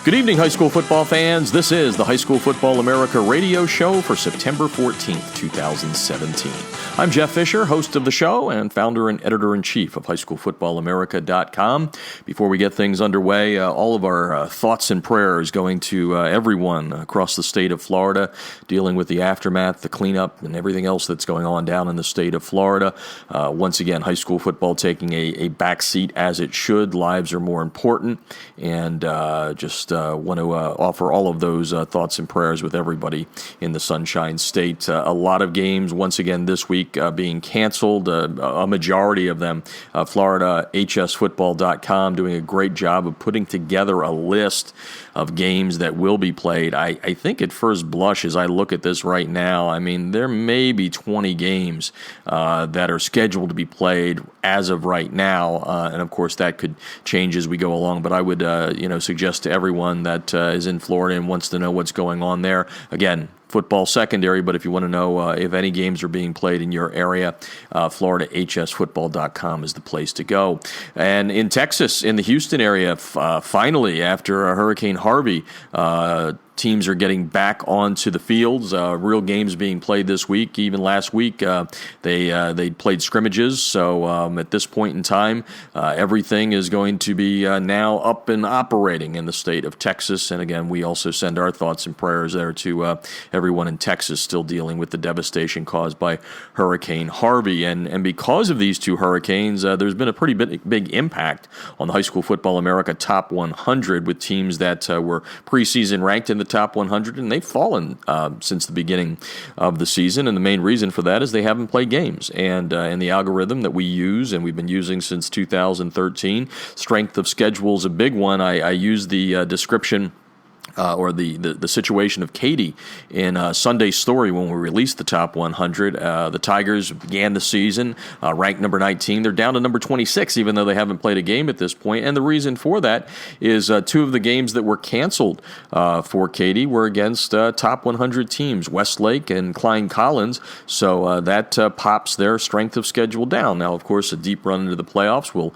Good evening, high school football fans. This is the High School Football America radio show for September 14th, 2017. I'm Jeff Fisher, host of the show and founder and editor-in-chief of highschoolfootballamerica.com. Before we get things underway, all of our thoughts and prayers going to everyone across the state of Florida dealing with the aftermath, the cleanup, and everything else that's going on down in the state of Florida. Once again, high school football taking a back seat as it should. Lives are more important, and just want to offer all of those thoughts and prayers with everybody in the Sunshine State. A lot of games, once again, this week being canceled, a majority of them. Florida HSFootball.com doing a great job of putting together a list of games that will be played. I think at first blush, as I look at this right now, I mean, there may be 20 games that are scheduled to be played as of right now, and of course that could change as we go along, but I would suggest to everyone that is in Florida and wants to know what's going on there. Again, football secondary, but if you want to know if any games are being played in your area, FloridaHSFootball.com is the place to go. And in Texas, in the Houston area, finally, after Hurricane Harvey, teams are getting back onto the fields. Real games being played this week. Even last week, they played scrimmages. So at this point in time, everything is going to be now up and operating in the state of Texas. And again, we also send our thoughts and prayers there to everyone in Texas still dealing with the devastation caused by Hurricane Harvey. And because of these two hurricanes, there's been a pretty big impact on the High School Football America Top 100 with teams that were preseason ranked in the top 100, and they've fallen since the beginning of the season, and the main reason for that is they haven't played games. And in the algorithm that we use, and we've been using since 2013, strength of schedule is a big one. I use the description or the situation of Katy in Sunday's Story when we released the top 100. The Tigers began the season ranked number 19. They're down to number 26, even though they haven't played a game at this point. And the reason for that is two of the games that were canceled for Katy were against top 100 teams, Westlake and Klein Collins. So that pops their strength of schedule down. Now, of course, a deep run into the playoffs will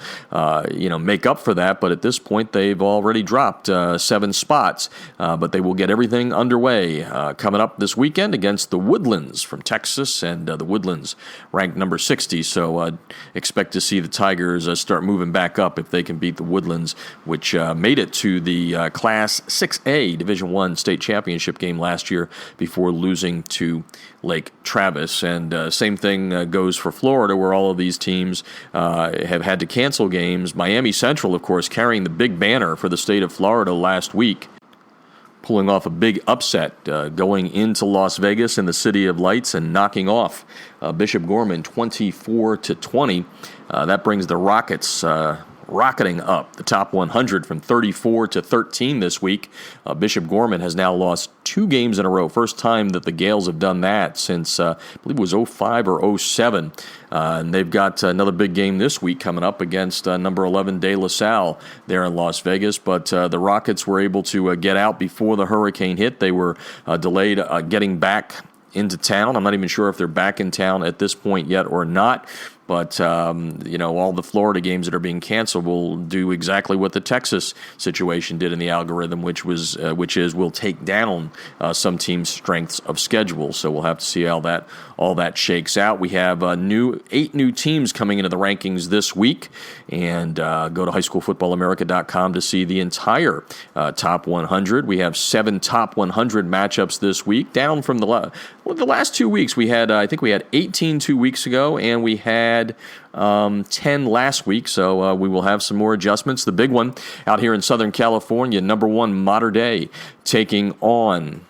make up for that. But at this point, they've already dropped 7 spots. But they will get everything underway coming up this weekend against the Woodlands from Texas, and the Woodlands ranked number 60. So expect to see the Tigers start moving back up if they can beat the Woodlands, which made it to the Class 6A Division I state championship game last year before losing to Lake Travis. And same thing goes for Florida, where all of these teams have had to cancel games. Miami Central, of course, carrying the big banner for the state of Florida last week, pulling off a big upset, going into Las Vegas in the City of Lights and knocking off Bishop Gorman 24-20. That brings the Rockets rocketing up the top 100 from 34-13 this week. Bishop Gorman has now lost 2 games in a row. First time that the Gales have done that since, I believe it was 05 or 07. And they've got another big game this week coming up against number 11 De La Salle there in Las Vegas. But the Rockets were able to get out before the hurricane hit. They were delayed getting back into town. I'm not even sure if they're back in town at this point yet or not. But, all the Florida games that are being canceled will do exactly what the Texas situation did in the algorithm, which is will take down some teams' strengths of schedule. So we'll have to see how all that shakes out. We have 8 new teams coming into the rankings this week, and go to highschoolfootballamerica.com to see the entire top 100. We have 7 top 100 matchups this week, down from the last 2 weeks. We had, I think we had 18 2 weeks ago, and we had 10 last week, so we will have some more adjustments. The big one out here in Southern California, number 1 Mater Dei taking on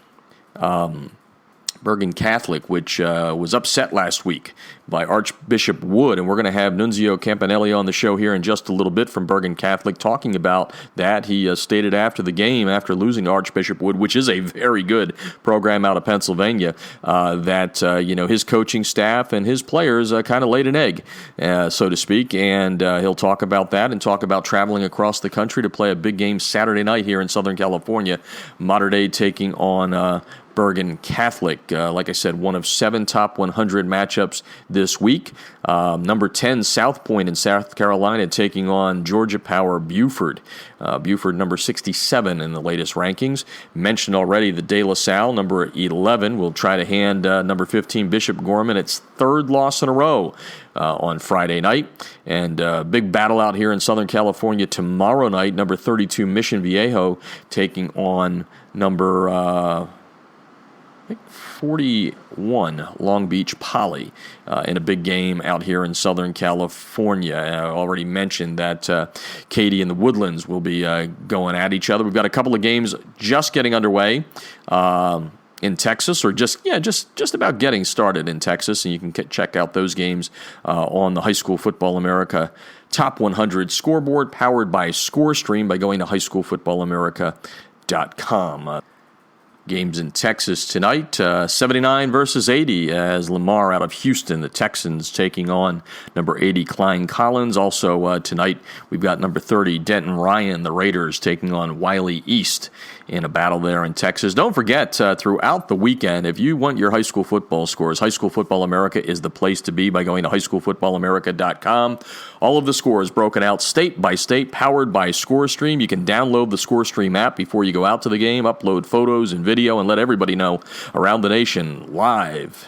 Bergen Catholic, which was upset last week by Archbishop Wood, and we're going to have Nunzio Campanile on the show here in just a little bit from Bergen Catholic talking about that. He stated after the game, after losing to Archbishop Wood, which is a very good program out of Pennsylvania, that his coaching staff and his players kind of laid an egg, so to speak, and he'll talk about that and talk about traveling across the country to play a big game Saturday night here in Southern California. Mater Dei taking on Bergen Catholic. Like I said, one of 7 top 100 matchups this week. Number 10, South Point in South Carolina, taking on Georgia Power Buford. Buford, number 67 in the latest rankings. Mentioned already the De La Salle, number 11, will try to hand number 15, Bishop Gorman, its 3rd loss in a row on Friday night. And big battle out here in Southern California tomorrow night. Number 32, Mission Viejo, taking on number 41, Long Beach Poly, in a big game out here in Southern California. I already mentioned that Katy and the Woodlands will be going at each other. We've got a couple of games just getting underway in Texas, or just about getting started in Texas, and you can check out those games on the High School Football America Top 100 scoreboard, powered by ScoreStream, by going to highschoolfootballamerica.com. Games in Texas tonight, 79 versus 80 as Lamar out of Houston, the Texans taking on number 80 Klein Collins. Also tonight we've got number 30 Denton Ryan, the Raiders, taking on Wiley East in a battle there in Texas. Don't forget, throughout the weekend, if you want your high school football scores, High School Football America is the place to be by going to highschoolfootballamerica.com. All of the scores broken out state by state, powered by ScoreStream. You can download the ScoreStream app before you go out to the game, upload photos and video, and let everybody know around the nation live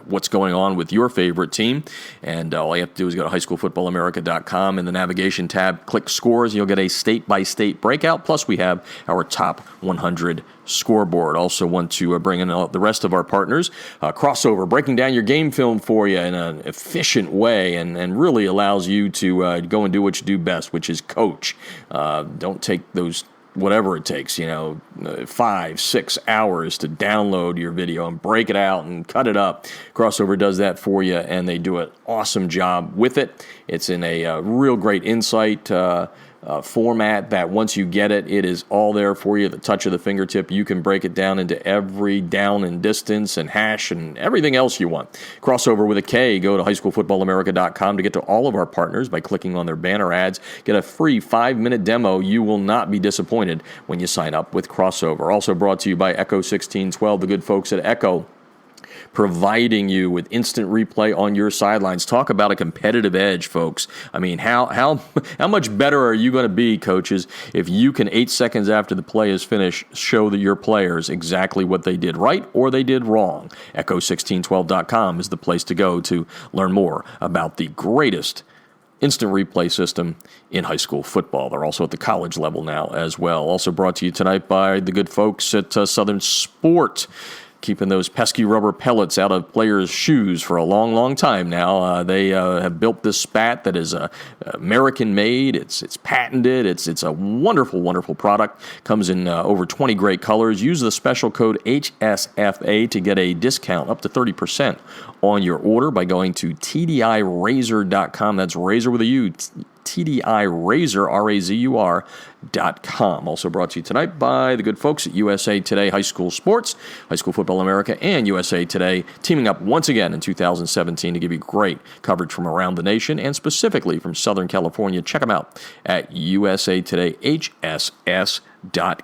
what's going on with your favorite team. And all you have to do is go to highschoolfootballamerica.com. In the navigation tab, click scores, and you'll get a state-by-state breakout. Plus, we have our top 100 scoreboard. Also want to bring in the rest of our partners. Crossover, breaking down your game film for you in an efficient way, and really allows you to go and do what you do best, which is coach. Don't take those whatever it takes, 5-6 hours to download your video and break it out and cut it up. Crossover does that for you, and they do an awesome job with it. It's in a real great insight format that once you get it, it is all there for you at the touch of the fingertip. You can break it down into every down and distance and hash and everything else you want. Crossover with a K. Go to highschoolfootballamerica.com to get to all of our partners by clicking on their banner ads. Get a free 5-minute demo. You will not be disappointed when you sign up with Crossover. Also brought to you by Echo 1612, the good folks at Echo, providing you with instant replay on your sidelines. Talk about a competitive edge, folks. I mean, how much better are you going to be, coaches, if you can 8 seconds after the play is finished show your players exactly what they did right or they did wrong? Echo1612.com is the place to go to learn more about the greatest instant replay system in high school football. They're also at the college level now as well. Also brought to you tonight by the good folks at Southern Sport, keeping those pesky rubber pellets out of players' shoes for a long, long time now. They have built this spat that is American-made. It's patented. It's a wonderful, wonderful product. Comes in over 20 great colors. Use the special code HSFA to get a discount up to 30% on your order by going to TDIRazor.com. That's razor with a U. TDIRazor, RAZUR.com. Also brought to you tonight by the good folks at USA Today High School Sports, High School Football America, and USA Today, teaming up once again in 2017 to give you great coverage from around the nation and specifically from Southern California. Check them out at usatodayhss.com.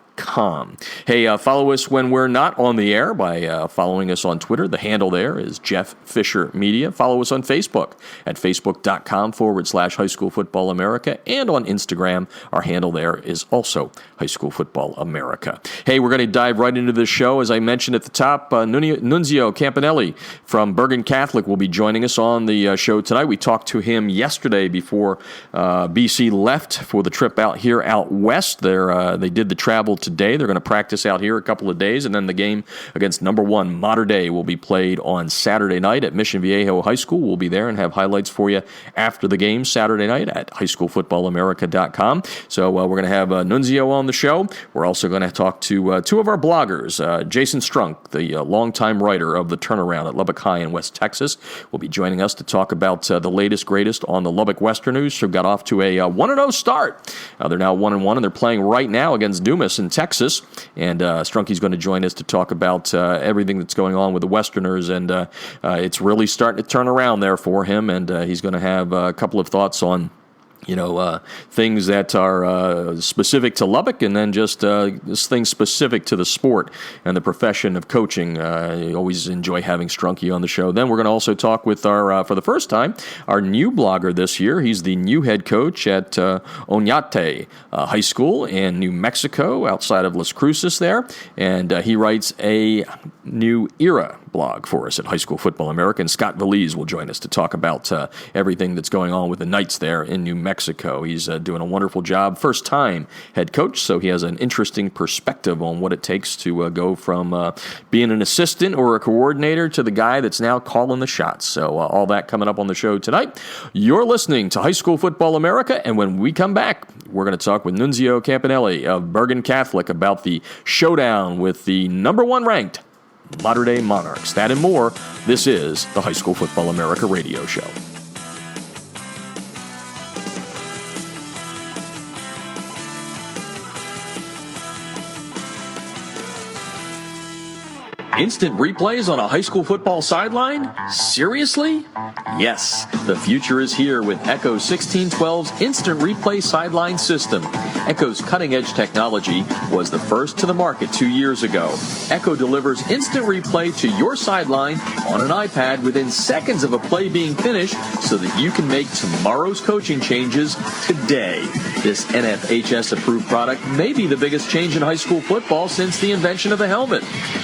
Hey, follow us when we're not on the air by following us on Twitter. The handle there is Jeff Fisher Media. Follow us on Facebook at facebook.com/High School Football America. And on Instagram, our handle there is also High School Football America. Hey, we're going to dive right into the show. As I mentioned at the top, Nunzio Campanile from Bergen Catholic will be joining us on the show tonight. We talked to him yesterday before BC left for the trip out here out west. They did the travel today. They're going to practice out here a couple of days, and then the game against number 1 Mater Dei will be played on Saturday night at Mission Viejo High School. We'll be there and have highlights for you after the game Saturday night at highschoolfootballamerica.com. So we're going to have Nunzio on the show. We're also going to talk to 2 of our bloggers. Jason Strunk, the longtime writer of The Turnaround at Lubbock High in West Texas, will be joining us to talk about the latest, greatest on the Lubbock Westerners, who got off to a 1-0 start. They're now 1-1, and they're playing right now against Dumas in Texas. And Strunky's going to join us to talk about everything that's going on with the Westerners, and it's really starting to turn around there for him, and he's going to have a couple of thoughts on things that are specific to Lubbock, and then just things specific to the sport and the profession of coaching. I always enjoy having Strunky on the show. Then we're going to also talk with for the first time, our new blogger this year. He's the new head coach at Oñate High School in New Mexico, outside of Las Cruces there, and he writes a new era blog for us at High School Football America. And Scott Valise will join us to talk about everything that's going on with the Knights there in New Mexico. He's doing a wonderful job. First time head coach, so he has an interesting perspective on what it takes to go from being an assistant or a coordinator to the guy that's now calling the shots. So all that coming up on the show tonight. You're listening to High School Football America, and when we come back, we're going to talk with Nunzio Campanile of Bergen Catholic about the showdown with the number one ranked Mater Dei Monarchs. That and more. This is the High School Football America radio show. Instant replays on a high school football sideline? Seriously? Yes, the future is here with Echo 1612's Instant Replay Sideline System. Echo's cutting-edge technology was the first to the market 2 years ago. Echo delivers instant replay to your sideline on an iPad within seconds of a play being finished so that you can make tomorrow's coaching changes today. This NFHS-approved product may be the biggest change in high school football since the invention of the helmet.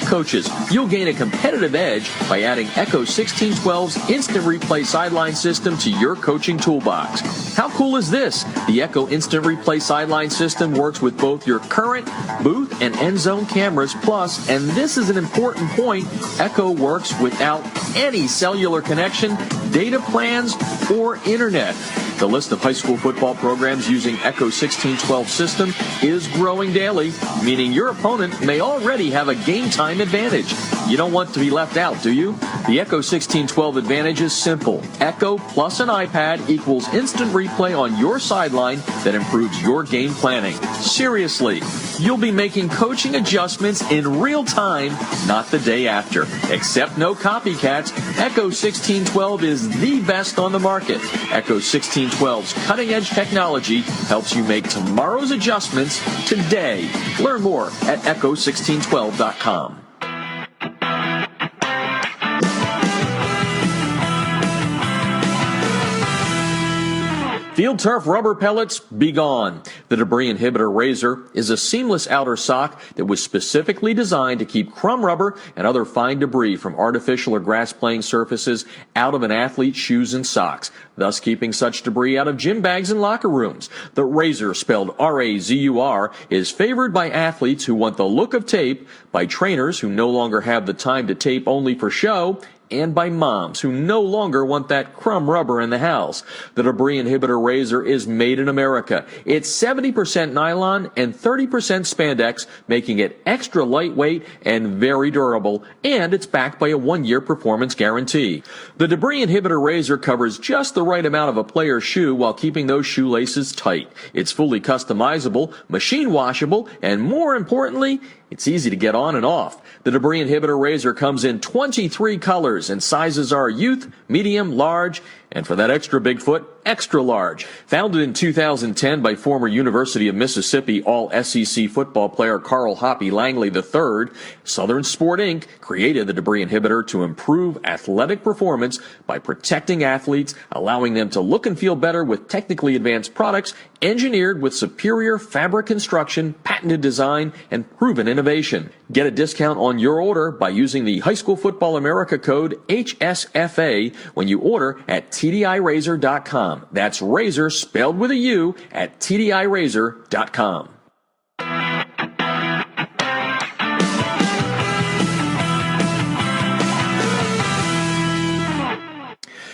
Coaches, you'll gain a competitive edge by adding Echo 1612's Instant Replay Sideline System to your coaching toolbox. How cool is this? The Echo Instant Replay Sideline System works with both your current booth and end zone cameras, plus, and this is an important point, Echo works without any cellular connection, data plans, or internet. The list of high school football programs using Echo 1612 system is growing daily, meaning your opponent may already have a game time advantage. You don't want to be left out, do you? The Echo 1612 advantage is simple. Echo plus an iPad equals instant replay on your sideline that improves your game planning. Seriously, you'll be making coaching adjustments in real time, not the day after. Except no copycats, Echo 1612 is the best on the market. Echo 1612's cutting-edge technology helps you make tomorrow's adjustments today. Learn more at echo1612.com. Field turf rubber pellets, be gone. The debris inhibitor razor is a seamless outer sock that was specifically designed to keep crumb rubber and other fine debris from artificial or grass playing surfaces out of an athlete's shoes and socks, thus keeping such debris out of gym bags and locker rooms. The razor, spelled R-A-Z-U-R, is favored by athletes who want the look of tape, by trainers who no longer have the time to tape only for show, and by moms who no longer want that crumb rubber in the house. The debris inhibitor razor is made in America. It's 70% nylon and 30% spandex, making it extra lightweight and very durable, and it's backed by a 1-year performance guarantee. The debris inhibitor razor covers just the right amount of a player's shoe while keeping those shoelaces tight. It's fully customizable, machine washable, and more importantly, it's easy to get on and off. The debris inhibitor razor comes in 23 colors, and sizes are youth, medium, large, and for that extra big foot, extra large. Founded in 2010 by former University of Mississippi All-SEC football player Carl Hoppy Langley III, Southern Sport Inc. created the debris inhibitor to improve athletic performance by protecting athletes, allowing them to look and feel better with technically advanced products engineered with superior fabric construction, patented design, and proven innovation. Get a discount on your order by using the High School Football America code HSFA when you order at TDIRazor.com. That's razor spelled with a U at TDIRazor.com.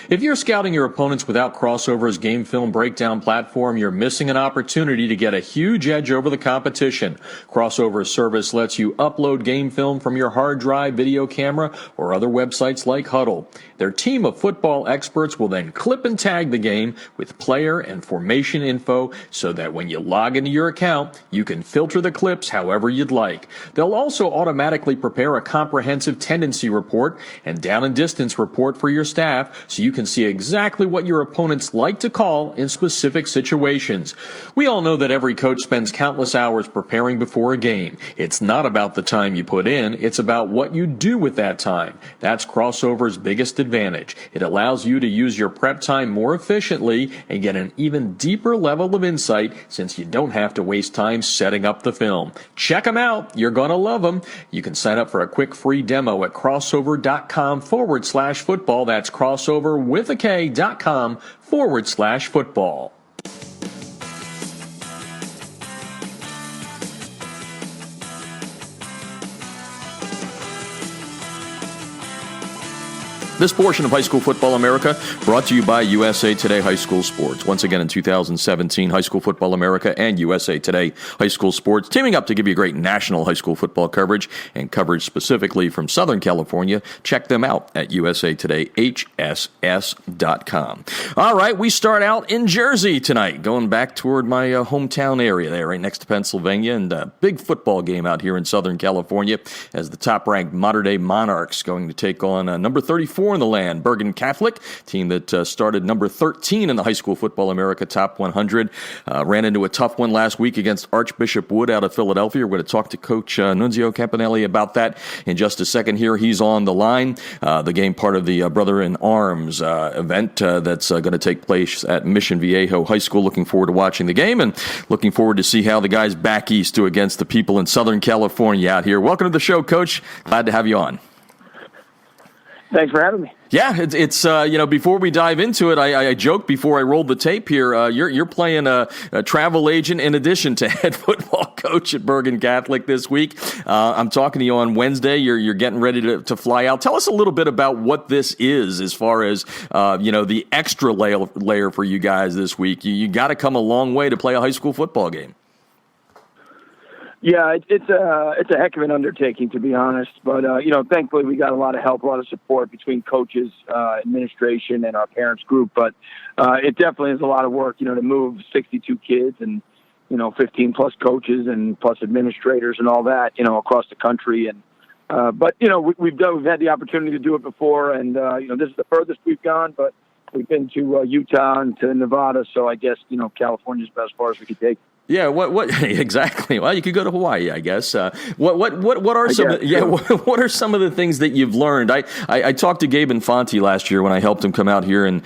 If you're scouting your opponents without Crossover's game film breakdown platform, you're missing an opportunity to get a huge edge over the competition. Crossover's service lets you upload game film from your hard drive, video camera, or other websites like Huddle. Their team of football experts will then clip and tag the game with player and formation info so that when you log into your account, you can filter the clips however you'd like. They'll also automatically prepare a comprehensive tendency report and down and distance report for your staff so you can can see exactly what your opponents like to call in specific situations. We all know that every coach spends countless hours preparing before a game. It's not about the time you put in, it's about what you do with that time. That's Crossover's biggest advantage. It allows you to use your prep time more efficiently and get an even deeper level of insight since you don't have to waste time setting up the film. Check them out. You're going to love them. You can sign up for a quick free demo at crossover.com/football. That's crossover.com/football. This portion of High School Football America brought to you by USA Today High School Sports. Once again in 2017, High School Football America and USA Today High School Sports teaming up to give you great national high school football coverage and coverage specifically from Southern California. Check them out at usatodayhss.com. All right, we start out in Jersey tonight, going back toward my hometown area there, right next to Pennsylvania, and a big football game out here in Southern California as the top-ranked Mater Dei Monarchs going to take on number 34 in the land, Bergen Catholic, team that started number 13 in the High School Football America Top 100. Ran into a tough one last week against Archbishop Wood out of Philadelphia. We're going to talk to Coach Nunzio Campanile about that in just a second here. He's on the line. The game part of the Brother in Arms event that's going to take place at Mission Viejo High School. Looking forward to watching the game and looking forward to see how the guys back east do against the people in Southern California out here. Welcome to the show, Coach. Glad to have you on. Thanks for having me. Yeah, it's before we dive into it, I joked before I rolled the tape here, you're playing a travel agent in addition to head football coach at Bergen Catholic this week. I'm talking to you on Wednesday. You're getting ready to fly out. Tell us a little bit about what this is as far as, the extra layer for you guys this week. You got to come a long way to play a high school football game. Yeah, it's a heck of an undertaking, to be honest. But, thankfully we got a lot of help, a lot of support between coaches, administration, and our parents group. But it definitely is a lot of work, to move 62 kids and, 15 plus coaches and plus administrators and all that, across the country. And but we've had the opportunity to do it before, and this is the furthest we've gone. But we've been to Utah and to Nevada, so I guess California's about as far as we could take. Yeah, what exactly? Well, you could go to Hawaii, I guess. What are some? What are some of the things that you've learned? I talked to Gabe Infanti last year when I helped him come out here and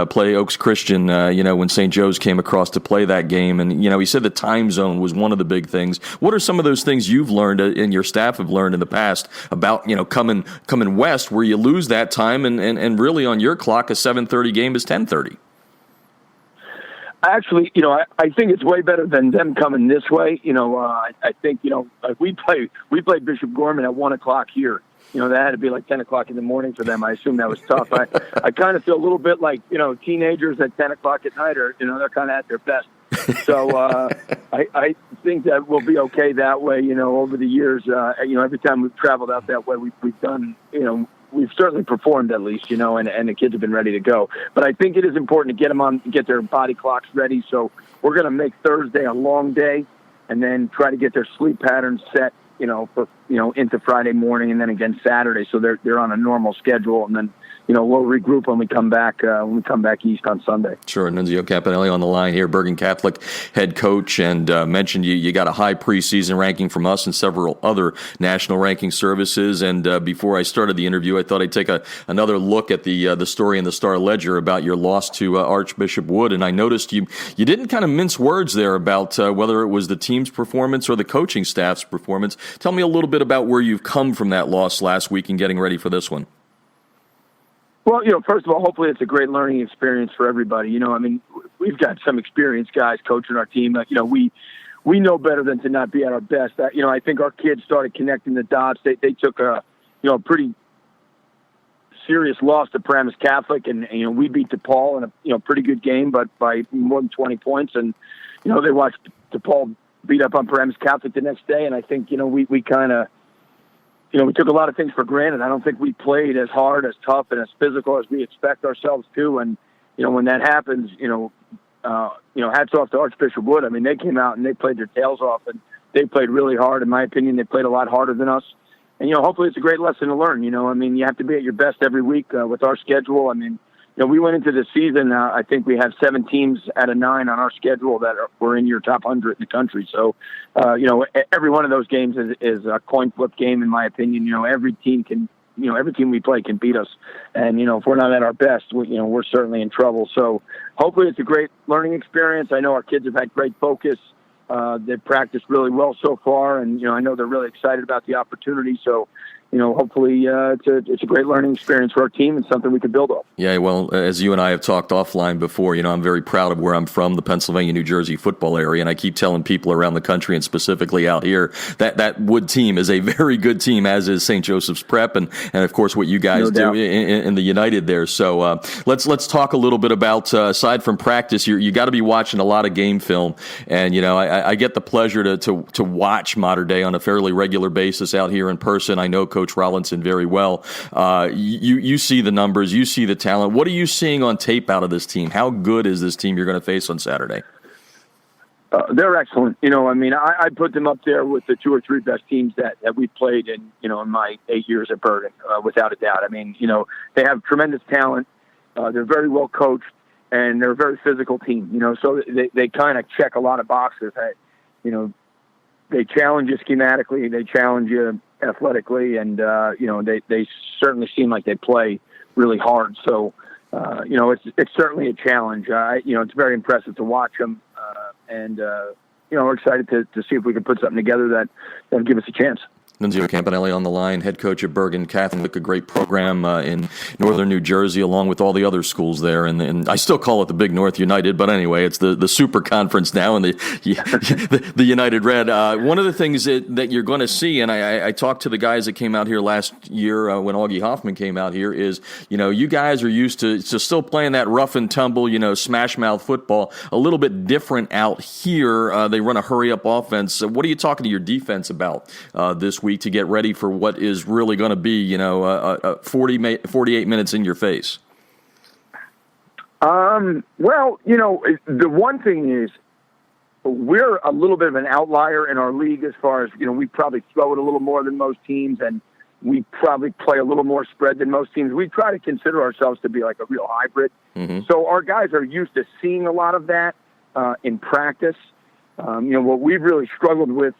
play Oaks Christian. When St. Joe's came across to play that game, and he said the time zone was one of the big things. What are some of those things you've learned and your staff have learned in the past about coming west where you lose that time and really on your clock a 7:30 game is 10:30? Actually, I think it's way better than them coming this way. I think, we played Bishop Gorman at 1:00 here. That had to be like 10 o'clock in the morning for them. I assume that was tough. I kind of feel a little bit like, teenagers at 10 o'clock at night are, they're kind of at their best. So I think that we'll be okay that way, over the years. Every time we've traveled out that way, we've done, we've certainly performed at least, and the kids have been ready to go. But I think it is important to get them on, get their body clocks ready. So we're going to make Thursday a long day and then try to get their sleep patterns set, for, into Friday morning and then again Saturday. So they're on a normal schedule, and then, we'll regroup when we come back east on Sunday. Sure. Nunzio Campanile on the line here, Bergen Catholic head coach, and mentioned you got a high preseason ranking from us and several other national ranking services. And before I started the interview, I thought I'd take another look at the story in the Star Ledger about your loss to Archbishop Wood. And I noticed you didn't kind of mince words there about whether it was the team's performance or the coaching staff's performance. Tell me a little bit about where you've come from that loss last week and getting ready for this one. Well, first of all, hopefully it's a great learning experience for everybody. We've got some experienced guys coaching our team. We know better than to not be at our best. I think our kids started connecting the dots. They took a pretty serious loss to Paramus Catholic, and we beat DePaul in a pretty good game, but by more than 20 points. And they watched DePaul beat up on Paramus Catholic the next day, and I think we kind of. We took a lot of things for granted. I don't think we played as hard, as tough, and as physical as we expect ourselves to. And, when that happens, hats off to Archbishop Wood. I mean, they came out and they played their tails off, and they played really hard. In my opinion, they played a lot harder than us. And, hopefully it's a great lesson to learn. You have to be at your best every week with our schedule. I mean, we went into the season. I think we have 7 teams out of 9 on our schedule that were in your top 100 in the country. So, every one of those games is a coin flip game, in my opinion. Every team we play can beat us. And, if we're not at our best, we're certainly in trouble. So hopefully it's a great learning experience. I know our kids have had great focus. They've practiced really well so far. And, I know they're really excited about the opportunity. So, hopefully it's a great learning experience for our team and something we can build off. Yeah, well, as you and I have talked offline before, I'm very proud of where I'm from, the Pennsylvania, New Jersey football area, and I keep telling people around the country and specifically out here that Wood team is a very good team, as is St. Joseph's Prep, and of course what you guys do in the United there. So let's talk a little bit about, aside from practice, you got to be watching a lot of game film, and I get the pleasure to watch Mater Dei on a fairly regular basis out here in person. I know Coach Rollinson very well. You see the numbers, you see the talent. What are you seeing on tape out of this team? How good is this team you're going to face on Saturday? They're excellent. I put them up there with the 2 or 3 best teams that we played in my 8 years at Bergen, without a doubt. They have tremendous talent. They're very well coached, and they're a very physical team. So they kind of check a lot of boxes. They challenge you schematically, they challenge you athletically, and they certainly seem like they play really hard. So it's certainly a challenge. It's very impressive to watch them, and we're excited to see if we can put something together that'll give us a chance. Nunzio Campanile on the line, head coach at Bergen Catholic, a great program in northern New Jersey, along with all the other schools there. And I still call it the Big North United, but anyway, it's the Super Conference now, and the United Red. One of the things that you're going to see, and I talked to the guys that came out here last year when Augie Hoffman came out here, is you guys are used to still playing that rough and tumble, smash mouth football. A little bit different out here. They run a hurry up offense. What are you talking to your defense about this week to get ready for what is really going to be, 48 minutes in your face? The one thing is we're a little bit of an outlier in our league as far as, we probably throw it a little more than most teams, and we probably play a little more spread than most teams. We try to consider ourselves to be like a real hybrid. Mm-hmm. So our guys are used to seeing a lot of that in practice. What we've really struggled with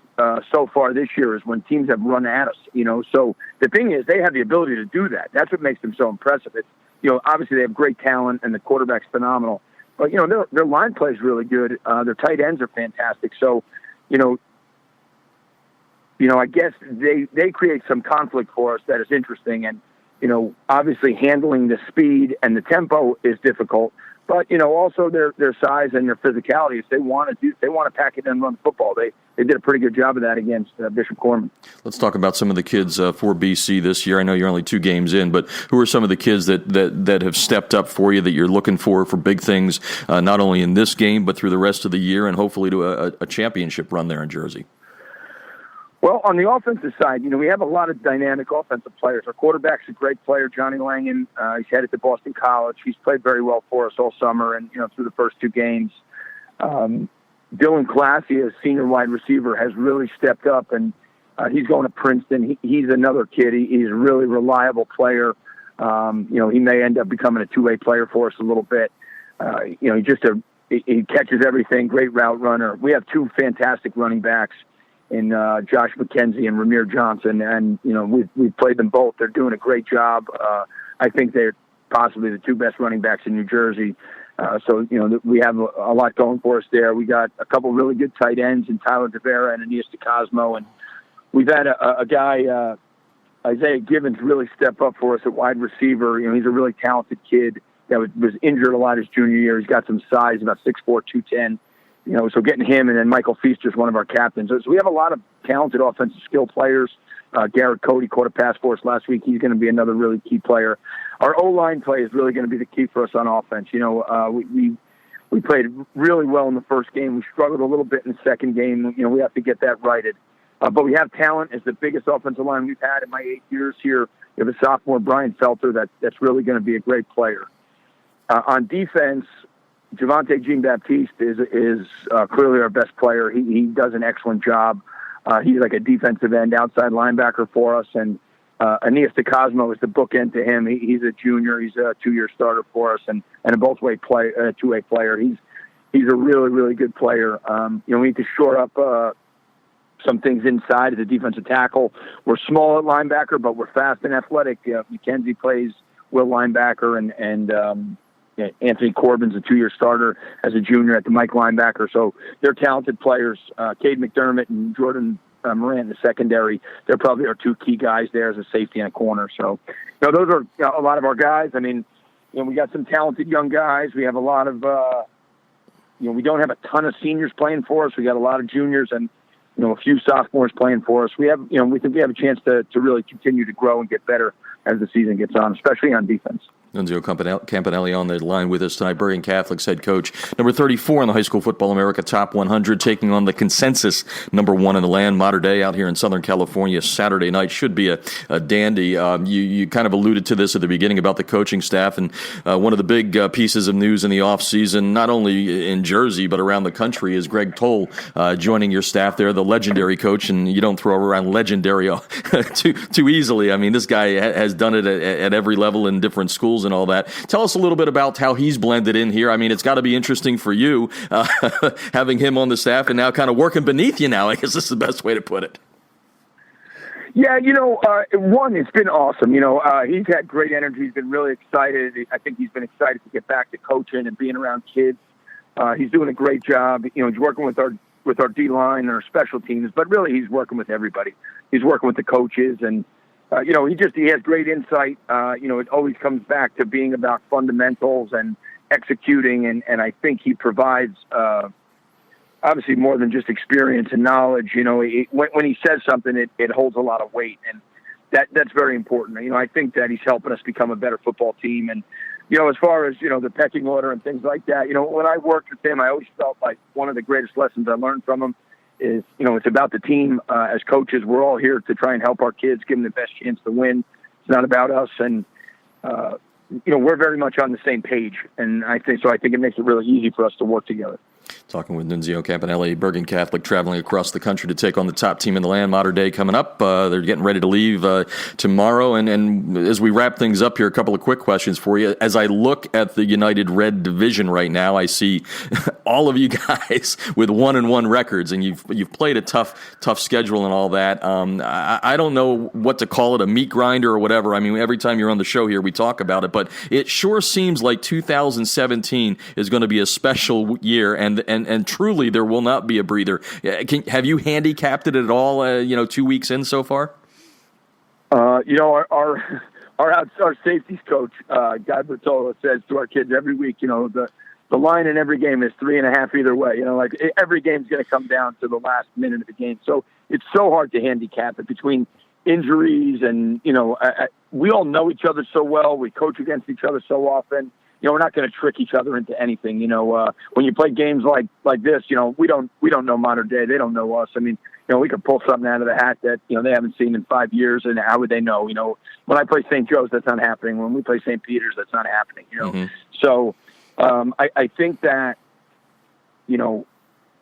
so far this year is when teams have run at us, So the thing is, they have the ability to do that. That's what makes them so impressive. It's, obviously they have great talent and the quarterback's phenomenal. But, their line play is really good. Their tight ends are fantastic. So, I guess they create some conflict for us that is interesting. And, obviously handling the speed and the tempo is difficult. But, also their size and their physicality. If they want to pack it and run football, they did a pretty good job of that against Bishop Gorman. Let's talk about some of the kids for BC this year. I know you're only 2 games in, but who are some of the kids that have stepped up for you that you're looking for big things, not only in this game, but through the rest of the year and hopefully to a championship run there in Jersey? Well, on the offensive side, we have a lot of dynamic offensive players. Our quarterback's a great player, Johnny Langan. He's headed to Boston College. He's played very well for us all summer and, through the first 2 games. Dylan Classy, a senior wide receiver, has really stepped up, and he's going to Princeton. He's another kid. He's a really reliable player. He may end up becoming a 2-way player for us a little bit. He catches everything, great route runner. We have 2 fantastic running backs in Josh McKenzie and Ramir Johnson, and we've played them both. They're doing a great job. I think they're possibly the 2 best running backs in New Jersey. So we have a lot going for us there. We got a couple really good tight ends in Tyler DeVera and Aeneas DeCosmo, and we've had a guy, Isaiah Gibbons, really step up for us at wide receiver. He's a really talented kid that was injured a lot his junior year. He's got some size, about 6'4", 210. So getting him, and then Michael Feaster's one of our captains. So we have a lot of talented offensive skill players. Garrett Cody caught a pass for us last week. He's going to be another really key player. Our O-line play is really going to be the key for us on offense. We played really well in the first game. We struggled a little bit in the second game. We have to get that righted. But we have talent. It's the biggest offensive line we've had in my 8 years here. We have a sophomore, Brian Felter, that's really going to be a great player. On defense, Javante Jean-Baptiste is clearly our best player. He does an excellent job. He's like a defensive end outside linebacker for us, and Aeneas DeCosmo is the bookend to him. He's a junior. He's a 2-year starter for us and a two-way player. He's a really, really good player. We need to shore up some things inside as a defensive tackle. We're small at linebacker, but we're fast and athletic. McKenzie plays will linebacker, and Anthony Corbin's a 2-year starter as a junior at the Mike linebacker. So they're talented players. Cade McDermott and Jordan Morant in the secondary, they're probably our 2 key guys there as a safety and a corner. So, those are a lot of our guys. I mean, we got some talented young guys. We have a lot of, we don't have a ton of seniors playing for us. We got a lot of juniors and, a few sophomores playing for us. We have, we think we have a chance to really continue to grow and get better as the season gets on, especially on defense. Nunzio Campanile on the line with us tonight, Bergen Catholic's head coach. Number 34 in the High School Football America Top 100, taking on the consensus number 1 in the land, Mater Dei, out here in Southern California Saturday night. Should be a dandy. You kind of alluded to this at the beginning about the coaching staff, and one of the big pieces of news in the offseason, not only in Jersey but around the country, is Greg Toll joining your staff there, the legendary coach, and you don't throw around legendary too easily. I mean, this guy has done it at every level in different schools and all that. Tell us a little bit about how he's blended in here. I mean, it's got to be interesting for you having him on the staff and now kind of working beneath you now. I guess this is the best way to put it. Yeah, it's been awesome. He's had great energy. He's been really excited. I think he's been excited to get back to coaching and being around kids. He's doing a great job. He's working with our D-line and our special teams, but really he's working with everybody. He's working with the coaches and he has great insight. It always comes back to being about fundamentals and executing. And I think he provides, obviously more than just experience and knowledge. When he says something, it holds a lot of weight, and that's very important. I think that he's helping us become a better football team. And, as far as, the pecking order and things like that, when I worked with him, I always felt like one of the greatest lessons I learned from him is, it's about the team. As coaches, we're all here to try and help our kids, give them the best chance to win. It's not about us. And, we're very much on the same page. And I think it makes it really easy for us to work together. Talking with Nunzio Campanile, Bergen Catholic, traveling across the country to take on the top team in the land, Mater Dei, coming up. They're getting ready to leave tomorrow. And as we wrap things up here, a couple of quick questions for you. As I look at the United Red Division right now, I see all of you guys with 1-1 records, and you've played a tough schedule and all that. I don't know what to call it, a meat grinder or whatever. I mean, every time you're on the show here, we talk about it, but it sure seems like 2017 is going to be a special year, and truly there will not be a breather. Have you handicapped it at all, 2 weeks in so far? Our safeties coach, Guy Bertola, says to our kids every week, the line in every game is 3.5 either way. Every game's going to come down to the last minute of the game. So it's so hard to handicap it between injuries and, we all know each other so well. We coach against each other so often. We're not going to trick each other into anything. When you play games like this, we don't know Mater Dei. They don't know us. I mean, we could pull something out of the hat that, they haven't seen in 5 years, and how would they know? When I play St. Joe's, that's not happening. When we play St. Peter's, that's not happening, Mm-hmm. So I think that,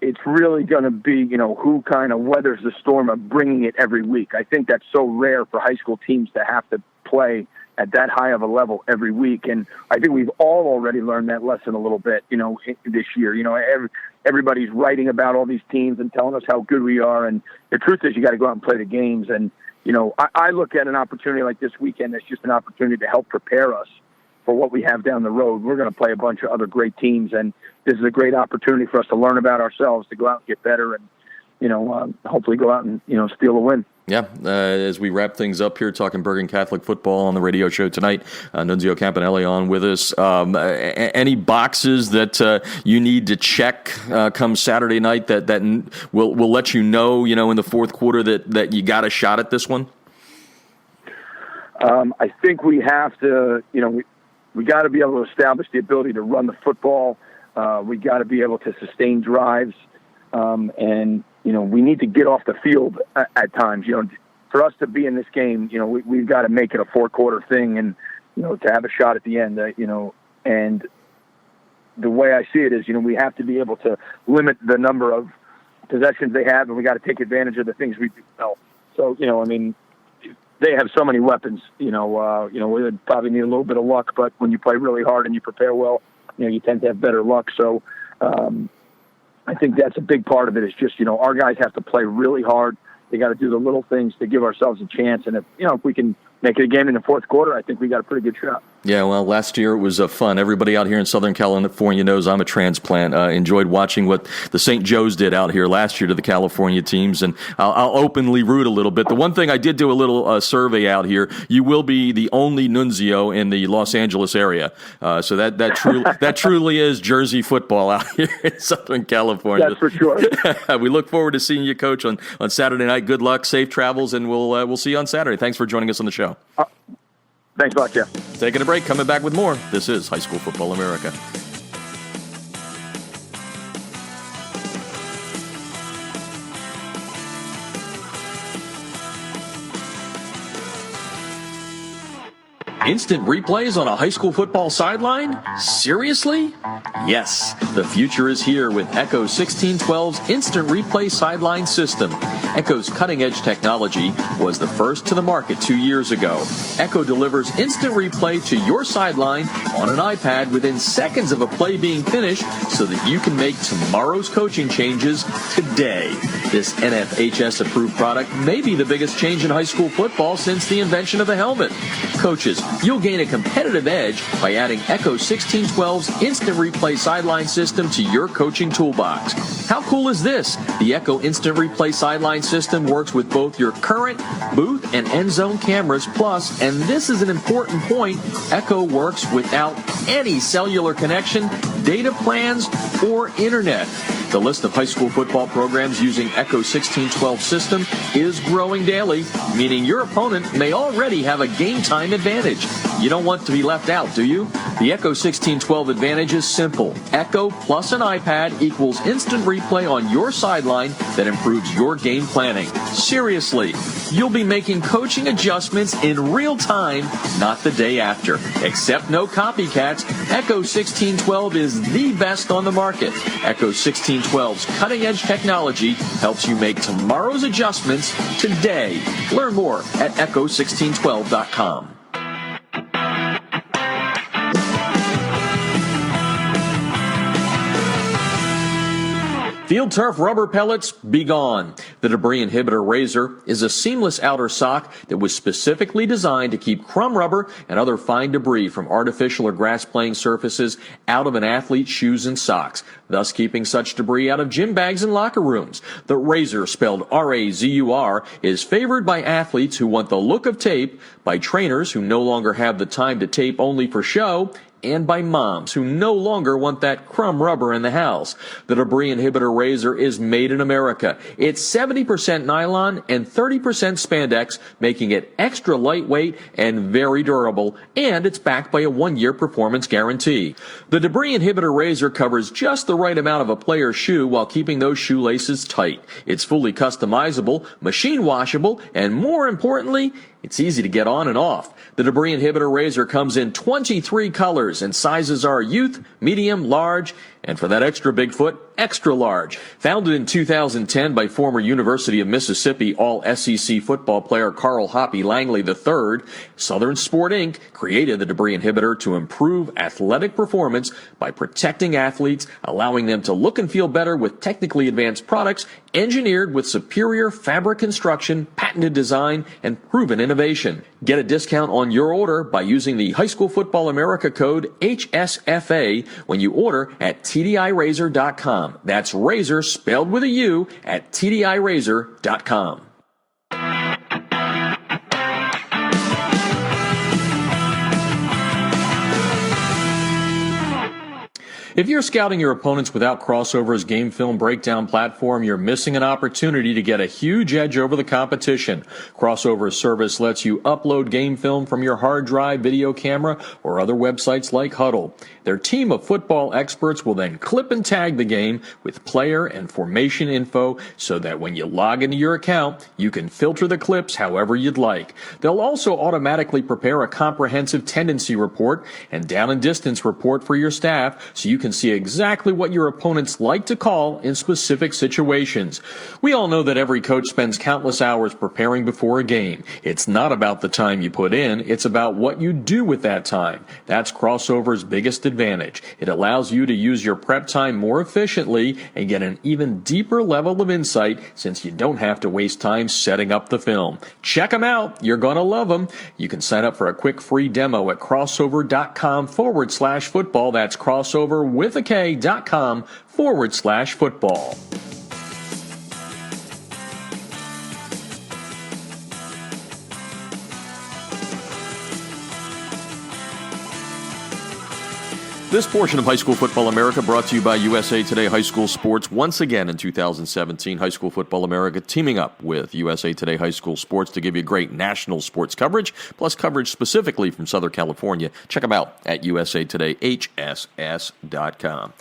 it's really going to be, who kind of weathers the storm of bringing it every week. I think that's so rare for high school teams to have to play at that high of a level every week. And I think we've all already learned that lesson a little bit, this year. Everybody's writing about all these teams and telling us how good we are. And the truth is you got to go out and play the games. And, I look at an opportunity like this weekend as just an opportunity to help prepare us for what we have down the road. We're going to play a bunch of other great teams, and this is a great opportunity for us to learn about ourselves, to go out and get better, and hopefully go out and steal a win. Yeah, as we wrap things up here, talking Bergen Catholic football on the radio show tonight, Nunzio Campanile on with us. Any boxes that you need to check come Saturday night that will let you know, in the fourth quarter that you got a shot at this one? I think we have to, we got to be able to establish the ability to run the football. We got to be able to sustain drives, and we need to get off the field at times. For us to be in this game, we've got to make it a 4-quarter thing, and to have a shot at the end. And the way I see it is, we have to be able to limit the number of possessions they have, and we got to take advantage of the things we do well. So, they have so many weapons. We would probably need a little bit of luck, but when you play really hard and you prepare well, you tend to have better luck. So I think that's a big part of it. Is just our guys have to play really hard. They got to do the little things to give ourselves a chance. And if we can make it a game in the fourth quarter, I think we got a pretty good shot. Yeah, well, last year it was fun. Everybody out here in Southern California knows I'm a transplant. Enjoyed watching what the St. Joe's did out here last year to the California teams, and I'll openly root a little bit. The one thing I did do a little survey out here, you will be the only Nunzio in the Los Angeles area. So that truly is Jersey football out here in Southern California. That's for sure. We look forward to seeing you, Coach, on Saturday night. Good luck, safe travels, and we'll see you on Saturday. Thanks for joining us on the show. Thanks a lot, Jeff. Taking a break, coming back with more. This is High School Football America. Instant replays on a high school football sideline? Seriously? Yes, the future is here with Echo 1612's Instant Replay Sideline System. Echo's cutting-edge technology was the first to the market 2 years ago. Echo delivers instant replay to your sideline on an iPad within seconds of a play being finished so that you can make tomorrow's coaching changes today. This NFHS-approved product may be the biggest change in high school football since the invention of the helmet. Coaches, you'll gain a competitive edge by adding Echo 1612's Instant Replay Sideline System to your coaching toolbox. How cool is this? The Echo Instant Replay Sideline System works with both your current booth and end zone cameras, plus, and this is an important point, Echo works without any cellular connection, data plans, or internet. The list of high school football programs using Echo 1612 system is growing daily, meaning your opponent may already have a game time advantage. You don't want to be left out, do you? The Echo 1612 advantage is simple. Echo plus an iPad equals instant replay on your sideline that improves your game planning. Seriously, you'll be making coaching adjustments in real time, not the day after. Except no copycats, Echo 1612 is the best on the market. Echo 1612's cutting-edge technology helps you make tomorrow's adjustments today. Learn more at echo1612.com. Field turf rubber pellets, be gone. The Debris Inhibitor Razor is a seamless outer sock that was specifically designed to keep crumb rubber and other fine debris from artificial or grass playing surfaces out of an athlete's shoes and socks, thus keeping such debris out of gym bags and locker rooms. The Razor, spelled R-A-Z-U-R, is favored by athletes who want the look of tape, by trainers who no longer have the time to tape only for show, and by moms who no longer want that crumb rubber in the house. The Debris Inhibitor Razor is made in America. It's 70% nylon and 30% spandex, making it extra lightweight and very durable, and it's backed by a 1-year performance guarantee. The Debris Inhibitor Razor covers just the right amount of a player's shoe while keeping those shoelaces tight. It's fully customizable, machine washable, and more importantly, it's easy to get on and off. The Debris Inhibitor Razor comes in 23 colors and sizes are youth, medium, large, and for that extra big foot, extra large. Founded in 2010 by former University of Mississippi All-SEC football player Carl Hoppy Langley III, Southern Sport Inc. created the Debris Inhibitor to improve athletic performance by protecting athletes, allowing them to look and feel better with technically advanced products engineered with superior fabric construction, patented design, and proven innovation. Get a discount on your order by using the High School Football America code HSFA when you order at TDIRazor.com. That's razor spelled with a U at TDIRazor.com. If you're scouting your opponents without Crossover's game film breakdown platform, you're missing an opportunity to get a huge edge over the competition. Crossover's service lets you upload game film from your hard drive, video camera, or other websites like Huddle. Their team of football experts will then clip and tag the game with player and formation info so that when you log into your account, you can filter the clips however you'd like. They'll also automatically prepare a comprehensive tendency report and down and distance report for your staff so you can can see exactly what your opponents like to call in specific situations. We all know that every coach spends countless hours preparing before a game. It's not about the time you put in, it's about what you do with that time. That's Crossover's biggest advantage. It allows you to use your prep time more efficiently and get an even deeper level of insight since you don't have to waste time setting up the film. Check them out. You're going to love them. You can sign up for a quick free demo at crossover.com/football. That's crossover with a K.com/football. This portion of High School Football America brought to you by USA Today High School Sports. Once again in 2017, High School Football America teaming up with USA Today High School Sports to give you great national sports coverage, plus coverage specifically from Southern California. Check them out at usatodayhss.com.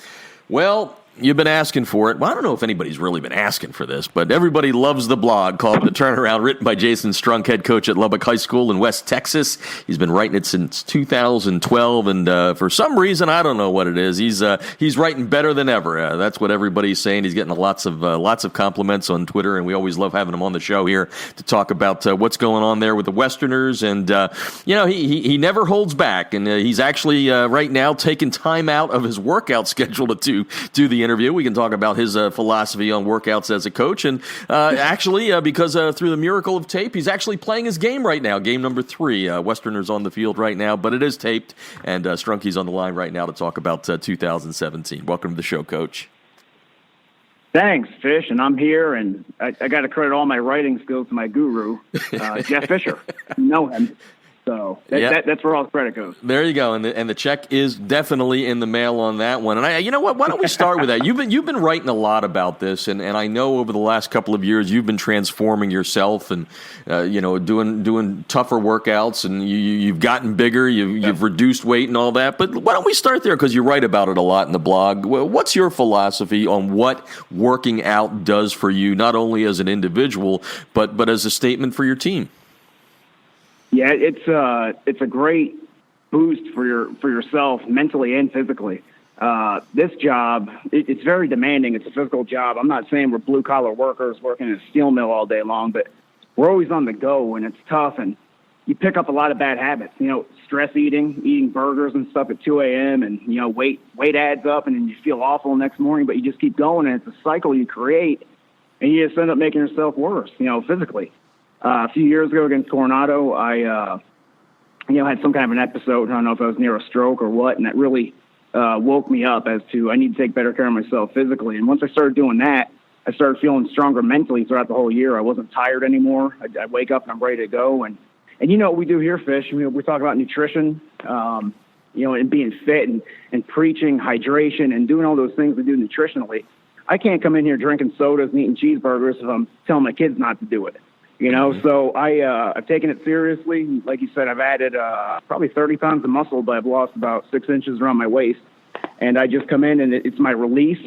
Well, you've been asking for it. Well, I don't know if anybody's really been asking for this, but everybody loves the blog called The Turnaround, written by Jason Strunk, head coach at Lubbock High School in West Texas. He's been writing it since 2012, and for some reason, I don't know what it is, he's writing better than ever. That's what everybody's saying. He's getting lots of compliments on Twitter, and we always love having him on the show here to talk about what's going on there with the Westerners. And he never holds back, and he's actually right now taking time out of his workout schedule to do the interview. We can talk about his philosophy on workouts as a coach, and because through the miracle of tape, he's actually playing his game right now, game number 3. Westerners on the field right now, but it is taped, and Strunky's on the line right now to talk about 2017. Welcome to the show, Coach. Thanks, Fish, and I'm here, and I got to credit all my writing skills to my guru, Jeff Fisher. You know him. So that's where all the credit goes. There you go, and the check is definitely in the mail on that one. And you know what? Why don't we start with that? You've been writing a lot about this, and I know over the last couple of years you've been transforming yourself and doing tougher workouts, and you've gotten bigger, you've reduced weight and all that. But why don't we start there, because you write about it a lot in the blog. What's your philosophy on what working out does for you, not only as an individual but as a statement for your team? Yeah, it's a great boost for yourself mentally and physically. This job, it's very demanding. It's a physical job. I'm not saying we're blue collar workers working in a steel mill all day long, but we're always on the go, and it's tough. And you pick up a lot of bad habits. Stress eating burgers and stuff at 2 a.m. and weight adds up, and then you feel awful the next morning. But you just keep going, and it's a cycle you create, and you just end up making yourself worse. Physically. A few years ago against Coronado, I, had some kind of an episode. I don't know if I was near a stroke or what, and that really woke me up as to I need to take better care of myself physically. And once I started doing that, I started feeling stronger mentally throughout the whole year. I wasn't tired anymore. I wake up and I'm ready to go. And you know what we do here, Fish? We talk about nutrition, and being fit and preaching hydration and doing all those things we do nutritionally. I can't come in here drinking sodas and eating cheeseburgers if I'm telling my kids not to do it. So I've taken it seriously. Like you said, I've added probably 30 pounds of muscle, but I've lost about 6 inches around my waist. And I just come in, and it's my release.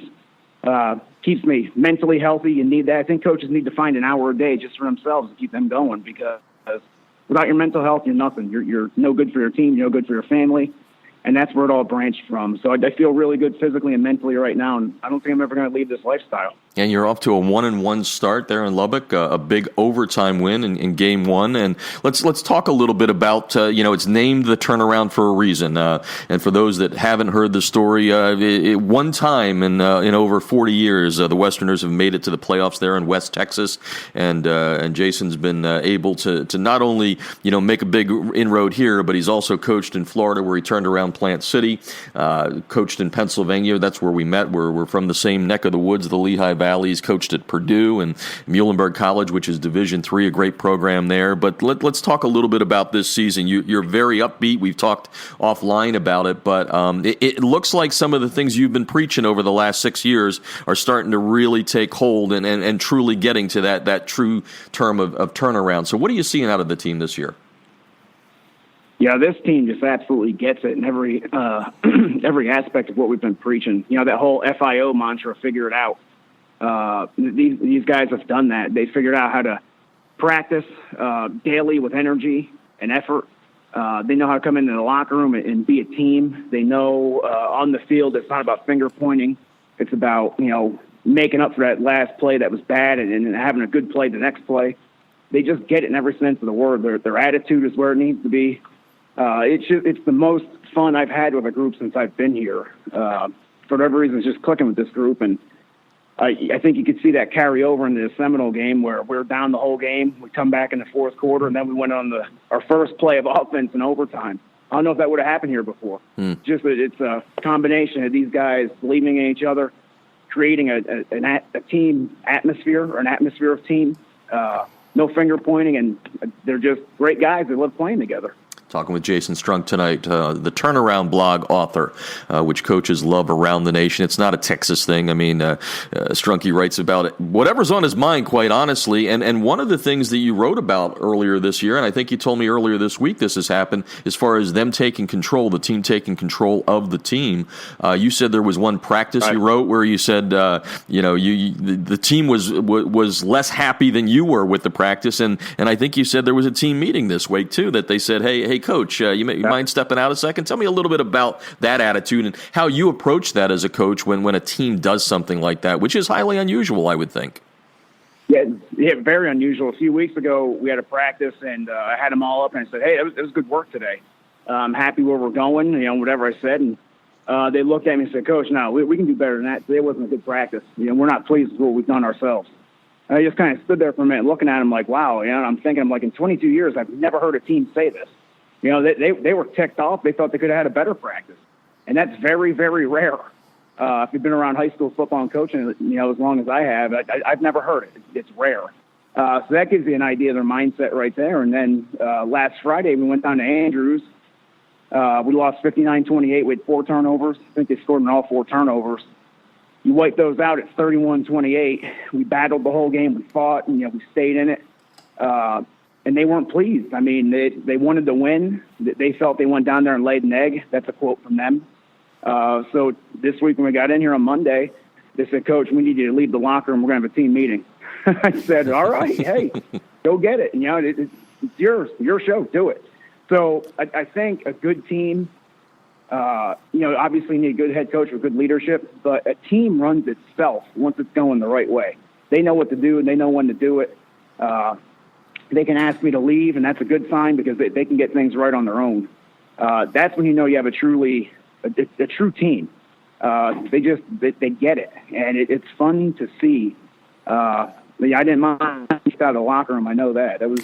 Keeps me mentally healthy. You need that. I think coaches need to find an hour a day just for themselves to keep them going, because without your mental health, you're nothing. You're no good for your team. You're no good for your family. And that's where it all branched from. So I feel really good physically and mentally right now, and I don't think I'm ever going to leave this lifestyle. And you're off to a 1-1 start there in Lubbock, a big overtime win in Game 1. And let's talk a little bit about, it's named The Turnaround for a reason. And for those that haven't heard the story, one time in over 40 years, the Westerners have made it to the playoffs there in West Texas. And Jason's been able to not only, make a big inroad here, but he's also coached in Florida, where he turned around Plant City, coached in Pennsylvania. That's where we met. We're from the same neck of the woods, the Lehigh Valley. He's coached at Purdue and Muhlenberg College, which is Division III, a great program there. But let's talk a little bit about this season. You're very upbeat. We've talked offline about it, but it looks like some of the things you've been preaching over the last 6 years are starting to really take hold and truly getting to that true term of turnaround. So what are you seeing out of the team this year? Yeah, this team just absolutely gets it in every every aspect of what we've been preaching. That whole FIO mantra, figure it out. These guys have done that. They figured out how to practice daily with energy and effort. They know how to come into the locker room and be a team. They know on the field it's not about finger pointing. It's about, making up for that last play that was bad and having a good play the next play. They just get it in every sense of the word. Their attitude is where it needs to be. It's the most fun I've had with a group since I've been here. For whatever reason, it's just clicking with this group. And I think you could see that carry over into the Seminole game where we're down the whole game. We come back in the fourth quarter, and then we went on our first play of offense in overtime. I don't know if that would have happened here before. Just that it's a combination of these guys believing in each other, creating a team atmosphere or an atmosphere of team. No finger pointing, and they're just great guys that love playing together. Talking with Jason Strunk tonight, the Turnaround blog author, which coaches love around the nation. It's not a Texas thing. I mean, Strunky writes about it, whatever's on his mind, quite honestly. And one of the things that you wrote about earlier this year, and I think you told me earlier this week this has happened, as far as them taking control, the team taking control of the team. You said there was one practice you wrote where you said, the team was less happy than you were with the practice. And I think you said there was a team meeting this week, too, that they said, hey, Coach, you mind stepping out a second? Tell me a little bit about that attitude and how you approach that as a coach when a team does something like that, which is highly unusual, I would think. Yeah, very unusual. A few weeks ago, we had a practice, and I had them all up, and I said, hey, it was good work today. I'm happy where we're going, whatever I said. And they looked at me and said, Coach, no, we can do better than that. Today wasn't a good practice. We're not pleased with what we've done ourselves. And I just kind of stood there for a minute looking at them like, wow. I'm thinking, in 22 years, I've never heard a team say this. They were ticked off. They thought they could have had a better practice. And that's very, very rare. If you've been around high school football and coaching, as long as I have, I've never heard it. It's rare. So that gives you an idea of their mindset right there. And then last Friday, we went down to Andrews. We lost 59-28. We had 4 turnovers. I think they scored in all 4 turnovers. You wipe those out at 31-28. We battled the whole game. We fought, and we stayed in it. And they weren't pleased. I mean, they wanted to win. They felt they went down there and laid an egg. That's a quote from them. So this week when we got in here on Monday, they said, Coach, we need you to leave the locker room. We're going to have a team meeting. I said, all right, hey, go get it. It's your show. Do it. So I think a good team, obviously you need a good head coach with good leadership, but a team runs itself once it's going the right way. They know what to do, and they know when to do it. They can ask me to leave, and that's a good sign because they can get things right on their own. That's when you have a true team. They get it, and it's fun to see. I didn't mind out of the locker room. I know that. That was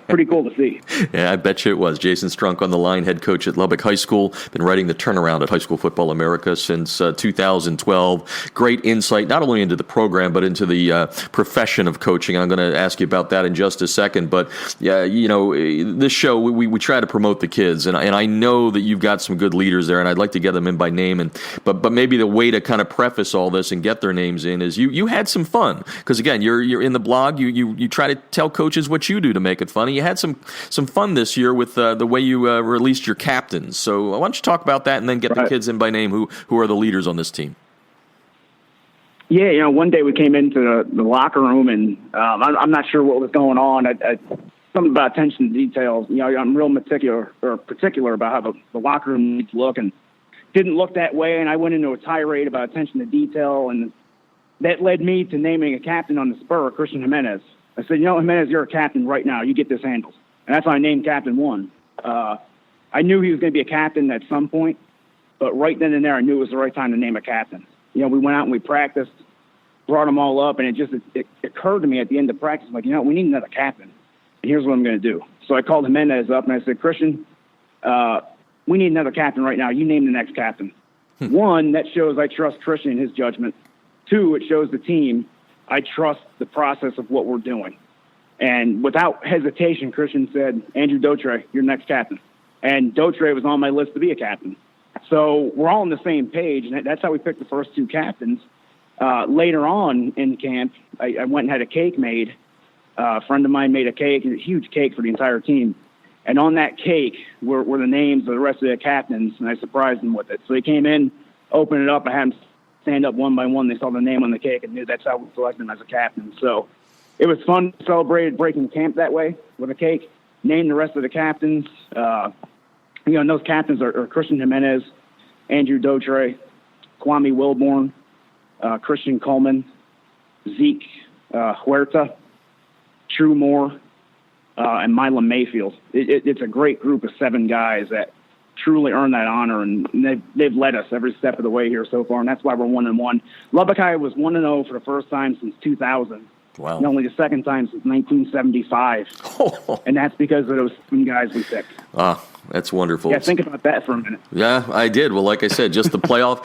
pretty cool to see. Yeah, I bet you it was. Jason Strunk on the line, head coach at Lubbock High School. Been writing the Turnaround at High School Football America since 2012. Great insight, not only into the program, but into the profession of coaching. And I'm going to ask you about that in just a second. But, yeah, this show, we try to promote the kids. And I know that you've got some good leaders there, and I'd like to get them in by name. But maybe the way to kind of preface all this and get their names in is you had some fun. Because, again, you're in the blog. You try to tell coaches what you do to make it funny. You had some fun this year with the way you released your captains. So why don't you talk about that and then get the kids in by name who are the leaders on this team? Yeah, one day we came into the locker room and I'm not sure what was going on. Something about attention to details. I'm real particular about how the locker room needs to look, and didn't look that way. And I went into a tirade about attention to detail, and that led me to naming a captain on the spur, Christian Jimenez. I said, Jimenez, you're a captain right now. You get this handled. And that's how I named Captain 1. I knew he was going to be a captain at some point, but right then and there, I knew it was the right time to name a captain. We went out and we practiced, brought them all up, and it occurred to me at the end of practice, we need another captain. And here's what I'm going to do. So I called Jimenez up, and I said, Christian, we need another captain right now. You name the next captain. 1, that shows I trust Christian in his judgment. 2, it shows the team I trust the process of what we're doing. And without hesitation, Christian said, Andrew Dautre, you're next captain. And Dautre was on my list to be a captain. So we're all on the same page, and that's how we picked the first 2 captains. Later on in camp, I went and had a cake made. A friend of mine made a cake, a huge cake for the entire team. And on that cake were the names of the rest of the captains, and I surprised them with it. So they came in, opened it up, I had them stand up one by one. They saw the name on the cake and knew that's how we selected him as a captain. So it was fun. Celebrated breaking camp that way with a cake. name the rest of the captains. And those captains are Christian Jimenez, Andrew Dotre, Kwame Wilborn, Christian Coleman, Zeke Huerta, True Moore, and Milam Mayfield. It's a great group of 7 guys that truly earn that honor, and they've led us every step of the way here so far, and that's why we're 1-1. Lubbock High was 1-0 for the first time since 2000. Wow. And only the second time since 1975. And that's because of those 7 guys we picked. That's wonderful. Yeah, think about that for a minute. Yeah, I did. Well, like I said, just the playoff,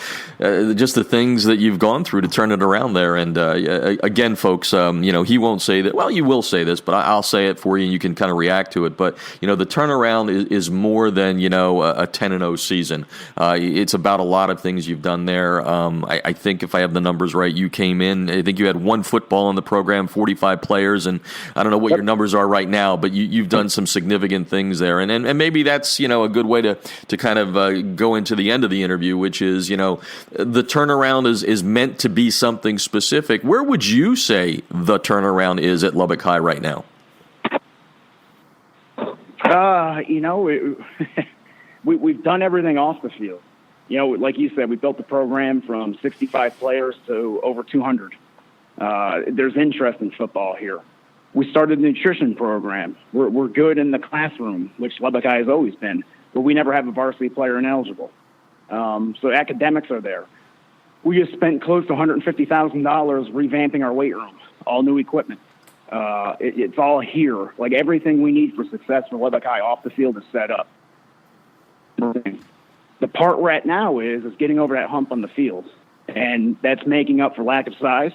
just the things that you've gone through to turn it around there. And again, folks, he won't say that. Well, you will say this, but I'll say it for you, and you can kind of react to it. But the turnaround is more than a 10-0 season. It's about a lot of things you've done there. I think if I have the numbers right, you came in. I think you had 1 football in the program, 45 players, and I don't know what your numbers are right now, but you've done some significant things there, and maybe that's a good way to kind of go into the end of the interview, which is the turnaround is meant to be something specific. Where would you say the turnaround is at Lubbock High right now? We've done everything off the field. Like you said, we built the program from 65 players to over 200. There's interest in football here. We started a nutrition program. We're good in the classroom, which Lubbock High has always been, but we never have a varsity player ineligible. So academics are there. We just spent close to $150,000 revamping our weight room, all new equipment. It's all here. Like everything we need for success for Lubbock High off the field is set up. The part we're at now is getting over that hump on the field, and that's making up for lack of size.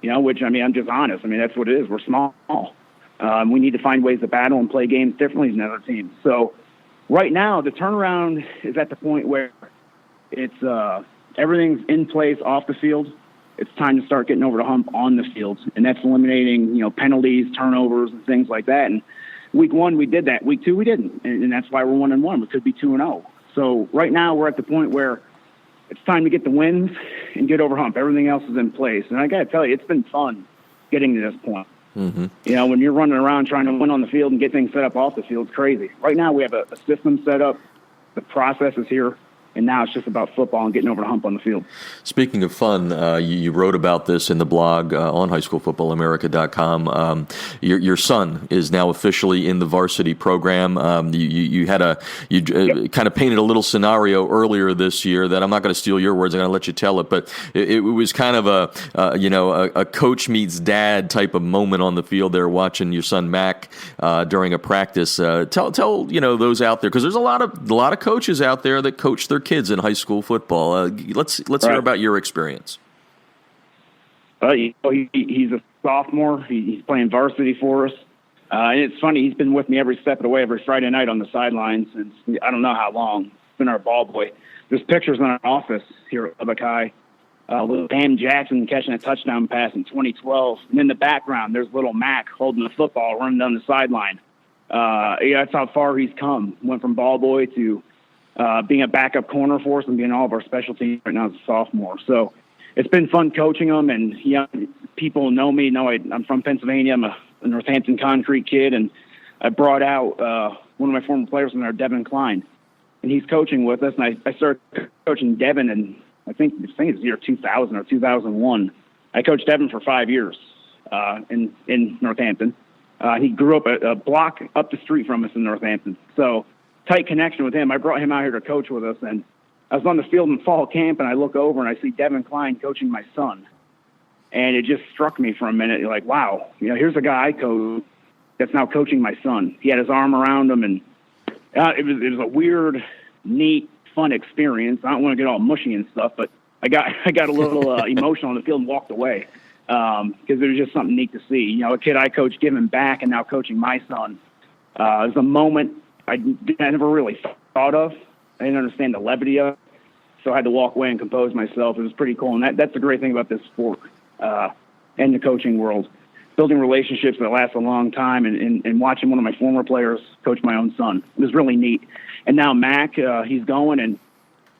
Which, I'm just honest. That's what it is. We're small. We need to find ways to battle and play games differently than other teams. So right now, the turnaround is at the point where it's everything's in place off the field. It's time to start getting over the hump on the field, and that's eliminating, penalties, turnovers, and things like that. And week 1, we did that. Week 2, we didn't, and that's why we're 1-1. We could be 2-0. So right now, we're at the point where it's time to get the wins and get over hump. Everything else is in place. And I got to tell you, it's been fun getting to this point. Mm-hmm. When you're running around trying to win on the field and get things set up off the field, it's crazy. Right now we have a system set up. The process is here. And now it's just about football and getting over the hump on the field. Speaking of fun, you wrote about this in the blog on highschoolfootballamerica.com. Your son is now officially in the varsity program. You kind of painted a little scenario earlier this year that I'm not going to steal your words. I'm going to let you tell it, but it was kind of a coach meets dad type of moment on the field there, watching your son Mac during a practice. Tell those out there, because there's a lot of coaches out there that coach their kids in high school football. Let's hear about your experience. He's a sophomore. He's playing varsity for us. And it's funny, he's been with me every step of the way, every Friday night on the sidelines since I don't know how long. He's been our ball boy. There's pictures in our office here at Lubbock High. Little Cam Jackson catching a touchdown pass in 2012. And in the background, there's little Mac holding the football, running down the sideline. That's how far he's come. Went from ball boy to being a backup corner for us and being all of our special teams right now as a sophomore. So it's been fun coaching him, and people know me, I'm from Pennsylvania. I'm a Northampton Concrete kid, and I brought out one of my former players in there, Devin Klein, and he's coaching with us. And I started coaching Devin in I think it's year 2000 or 2001. I coached Devin for 5 years in Northampton. He grew up a block up the street from us in Northampton. So tight connection with him. I brought him out here to coach with us, and I was on the field in fall camp, and I look over and I see Devin Klein coaching my son. And it just struck me for a minute. You're like, wow, here's a guy I coach that's now coaching my son. He had his arm around him, and it was a weird, neat, fun experience. I don't want to get all mushy and stuff, but I got a little emotional on the field and walked away because it was just something neat to see. A kid I coached giving back and now coaching my son. It was a moment I never really thought of. I didn't understand the levity of it, so I had to walk away and compose myself. It was pretty cool, and that's the great thing about this sport and the coaching world. Building relationships that last a long time and watching one of my former players coach my own son. It was really neat. And now Mac, he's going, and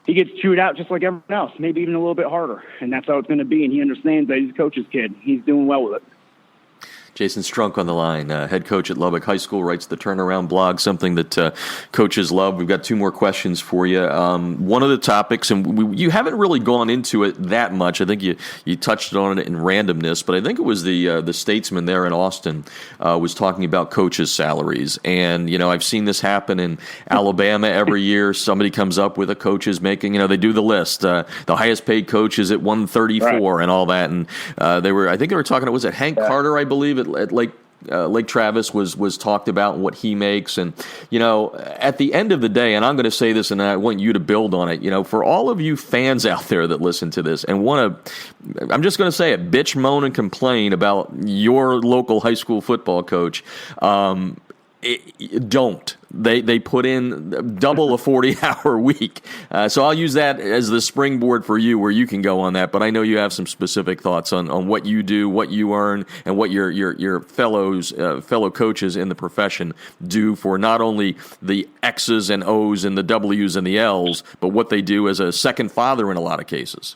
he gets chewed out just like everyone else, maybe even a little bit harder. And that's how it's going to be, and he understands that he's a coach's kid. He's doing well with it. Jason Strunk on the line, head coach at Lubbock High School, writes the Turnaround blog, something that coaches love. We've got two more questions for you. One of the topics, and you haven't really gone into it that much. I think you touched on it in randomness, but I think it was the Statesman there in Austin was talking about coaches' salaries. And, I've seen this happen in Alabama every year. Somebody comes up with a coach's making, they do the list. The highest paid coach is at 134 and all that. And I think they were talking, was it Hank Carter, I believe, at Lake Travis was talked about and what he makes. And, at the end of the day, and I'm going to say this and I want you to build on it, for all of you fans out there that listen to this and I'm just going to say it, bitch, moan, and complain about your local high school football coach, don't. They put in double a 40-hour week. So I'll use that as the springboard for you where you can go on that. But I know you have some specific thoughts on what you do, what you earn, and what your fellow coaches in the profession do for not only the X's and O's and the W's and the L's, but what they do as a second father in a lot of cases.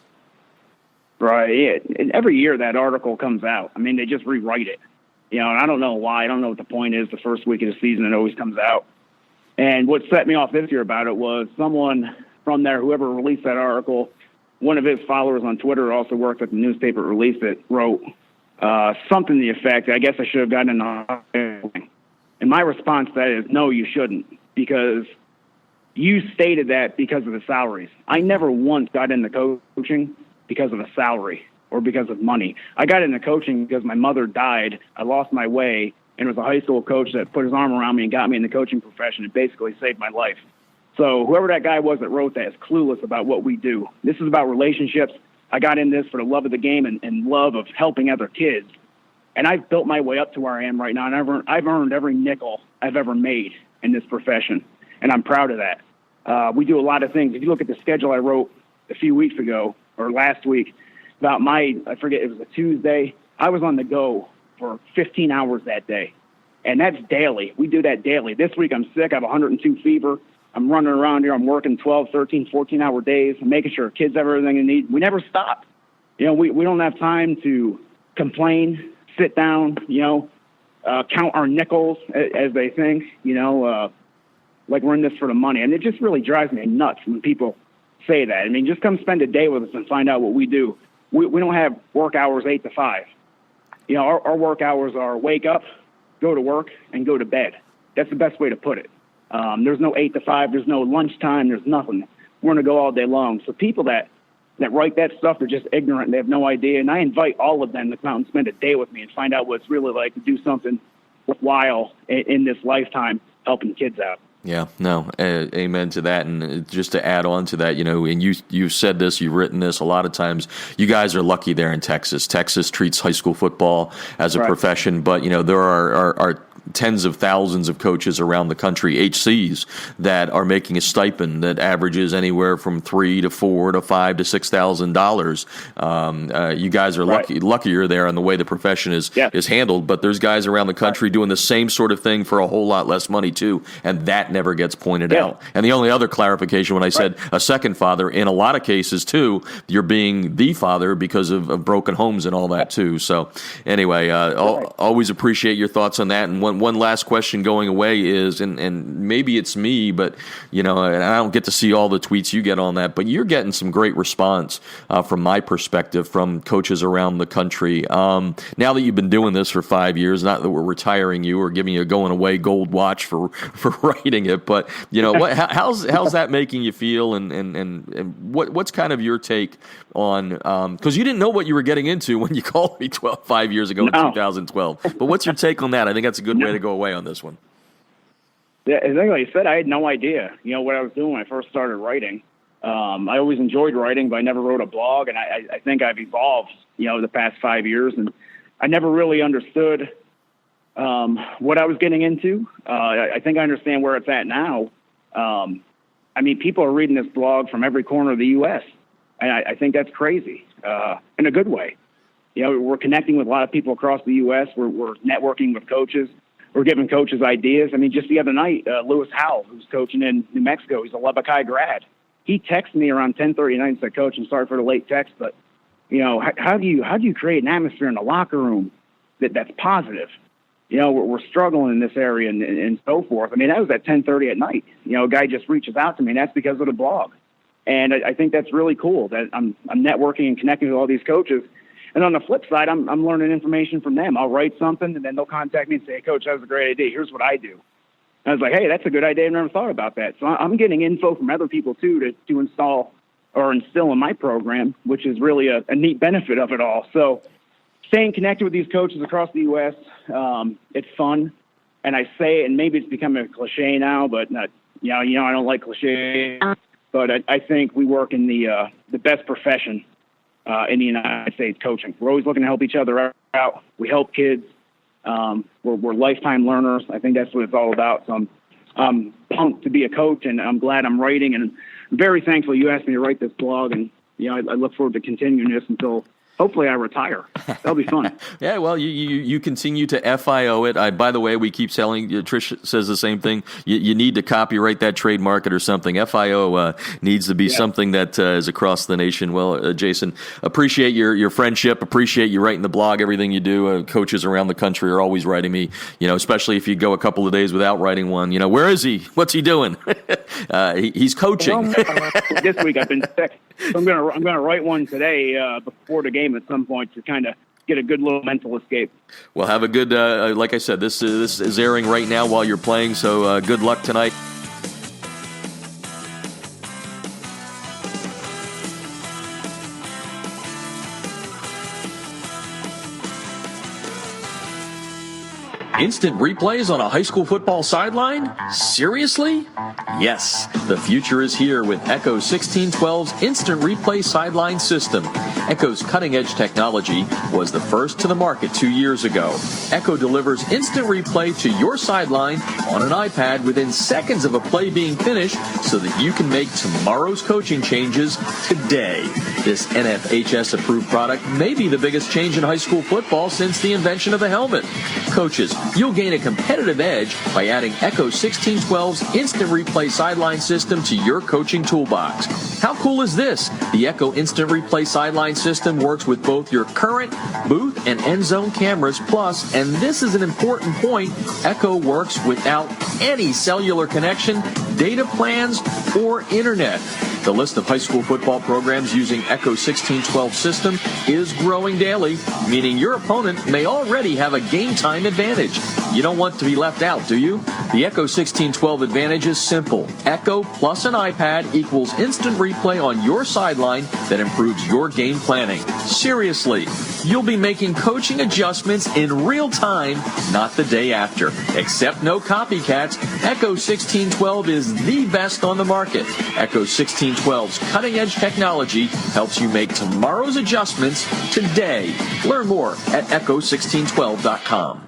Right. Yeah. And every year that article comes out. I mean, they just rewrite it. And I don't know why. I don't know what the point is. The first week of the season, it always comes out. And what set me off this year about it was someone from there, whoever released that article, one of his followers on Twitter also worked at the newspaper that released it, wrote something to the effect, I guess I should have gotten an. And my response to that is, no, you shouldn't, because you stated that because of the salaries. I never once got into coaching because of a salary or because of money. I got into coaching because my mother died. I lost my way. And it was a high school coach that put his arm around me and got me in the coaching profession. It basically saved my life. So whoever that guy was that wrote that is clueless about what we do. This is about relationships. I got in this for the love of the game and love of helping other kids. And I've built my way up to where I am right now. And I've earned every nickel I've ever made in this profession. And I'm proud of that. We do a lot of things. If you look at the schedule I wrote a few weeks ago or last week about I forget, it was a Tuesday. I was on the go for 15 hours that day. And that's daily. We do that daily. This week I'm sick. I have 102 fever. I'm running around here. I'm working 12, 13, 14-hour days. I'm making sure kids have everything they need. We never stop. We don't have time to complain, sit down, count our nickels, as they think, like we're in this for the money. And it just really drives me nuts when people say that. I mean, just come spend a day with us and find out what we do. We don't have work hours 8 to 5. Our work hours are wake up, go to work, and go to bed. That's the best way to put it. There's no 8 to 5. There's no lunchtime. There's nothing. We're going to go all day long. So people that write that stuff, they're just ignorant and they have no idea. And I invite all of them to come out and spend a day with me and find out what it's really like to do something worthwhile in this lifetime helping kids out. Yeah, no, amen to that. And just to add on to that, and you've said this, you've written this a lot of times, you guys are lucky there in Texas. Texas treats high school football as a profession, but, there are tens of thousands of coaches around the country, HCs, that are making a stipend that averages anywhere from $3,000 to $4,000 to $5,000 to $6,000. You guys are luckier there in the way the profession is handled, but there's guys around the country doing the same sort of thing for a whole lot less money too, and that never gets pointed out. And the only other clarification when I said a second father, in a lot of cases too, you're being the father because of broken homes and all that too. So anyway, always appreciate your thoughts on that. And one last question going away is, and maybe it's me, but and I don't get to see all the tweets you get on that, but you're getting some great response from my perspective from coaches around the country. Now that you've been doing this for 5 years, not that we're retiring you or giving you a going away gold watch for writing it, but how's that making you feel, and what's kind of your take on, because you didn't know what you were getting into when you called me 5 years ago in 2012, but what's your take on that? I think that's a good way to go away on this one. Yeah, exactly. Like you said, I had no idea, what I was doing when I first started writing. I always enjoyed writing, but I never wrote a blog, and I think I've evolved, the past 5 years, and I never really understood what I was getting into. I think I understand where it's at now. People are reading this blog from every corner of the U.S., and I think that's crazy in a good way. We're connecting with a lot of people across the U.S. We're networking with coaches. We're giving coaches ideas. Just the other night, Lewis Howell, who's coaching in New Mexico, he's a Lubbock High grad. He texted me around 10:30 at night and said, "Coach, I'm sorry for the late text, but how do you create an atmosphere in the locker room that's positive. We're struggling in this area and so forth. I mean, that was at 10:30 at night. A guy just reaches out to me, and that's because of the blog. And I think that's really cool that I'm networking and connecting with all these coaches. And on the flip side, I'm learning information from them. I'll write something, and then they'll contact me and say, "Hey, Coach, that was a great idea. Here's what I do." And I was like, "Hey, that's a good idea. I never thought about that." So I'm getting info from other people, too, to install or instill in my program, which is really a neat benefit of it all. So staying connected with these coaches across the U.S., it's fun. And I say it, and maybe it's becoming a cliche now, but I don't like cliches. But I think we work in the best profession in the United States, coaching. We're always looking to help each other out. We help kids. We're lifetime learners. I think that's what it's all about. So I'm pumped to be a coach, and I'm glad I'm writing, and I'm very thankful you asked me to write this blog. And I look forward to continuing this until hopefully I retire. That'll be fun. Yeah, well, you continue to FIO it. By the way, we keep telling, Trish says the same thing. You need to copyright that, trademark it or something. FIO needs to be something that is across the nation. Well, Jason, appreciate your friendship. Appreciate you writing the blog, everything you do. Coaches around the country are always writing me, especially if you go a couple of days without writing one. Where is he? What's he doing? He's coaching. Well, this week I've been sick. So I'm gonna write one today before the game at some point to kind of get a good little mental escape. Well, have a good. Like I said, this is airing right now while you're playing. So good luck tonight. Instant replays on a high school football sideline? Seriously? Yes, the future is here with Echo 1612's Instant Replay Sideline System. Echo's cutting-edge technology was the first to the market 2 years ago. Echo delivers instant replay to your sideline on an iPad within seconds of a play being finished so that you can make tomorrow's coaching changes today. This NFHS-approved product may be the biggest change in high school football since the invention of the helmet. Coaches, you'll gain a competitive edge by adding Echo 1612's Instant Replay Sideline System to your coaching toolbox. How cool is this? The Echo Instant Replay Sideline System works with both your current booth and end zone cameras, plus, and this is an important point, Echo works without any cellular connection, data plans, or internet. The list of high school football programs using Echo 1612 system is growing daily, meaning your opponent may already have a game time advantage. You don't want to be left out, do you? The Echo 1612 advantage is simple. Echo plus an iPad equals instant replay on your sideline that improves your game planning. Seriously, you'll be making coaching adjustments in real time, not the day after. Except no copycats, Echo 1612 is the best on the market. Echo 1612's cutting-edge technology helps you make tomorrow's adjustments today. Learn more at echo1612.com.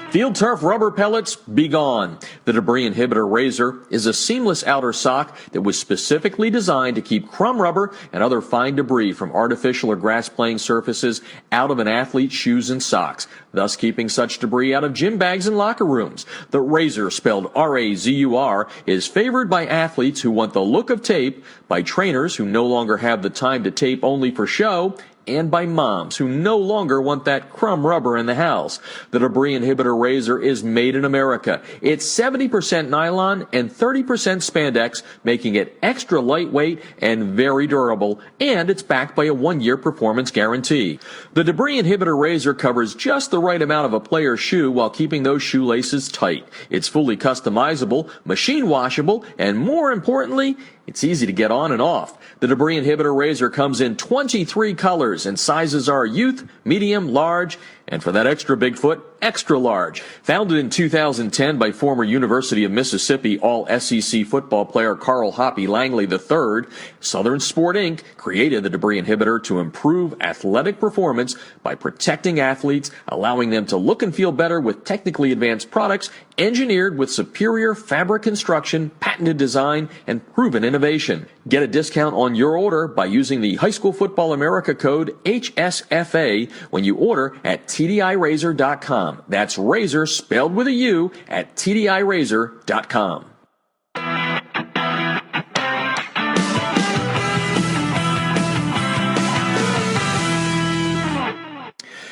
Field turf rubber pellets, be gone. The Debris Inhibitor Razor is a seamless outer sock that was specifically designed to keep crumb rubber and other fine debris from artificial or grass playing surfaces out of an athlete's shoes and socks, thus keeping such debris out of gym bags and locker rooms. The Razor, spelled R-A-Z-U-R, is favored by athletes who want the look of tape, by trainers who no longer have the time to tape only for show, and by moms who no longer want that crumb rubber in the house. The Debris Inhibitor Razor is made in America. It's 70% nylon and 30% spandex, making it extra lightweight and very durable, and it's backed by a 1-year performance guarantee. The Debris Inhibitor Razor covers just the right amount of a player's shoe while keeping those shoelaces tight. It's fully customizable, machine washable, and more importantly, it's easy to get on and off. The Debris Inhibitor Razor comes in 23 colors and sizes are youth, medium, large, and for that extra big foot, extra large. Founded in 2010 by former University of Mississippi All-SEC football player Carl Hoppy Langley III, Southern Sport Inc. created the Debris Inhibitor to improve athletic performance by protecting athletes, allowing them to look and feel better with technically advanced products engineered with superior fabric construction, patented design, and proven innovation. Get a discount on your order by using the High School Football America code HSFA when you order at TDIRazor.com. That's razor spelled with a U at TDIRazor.com.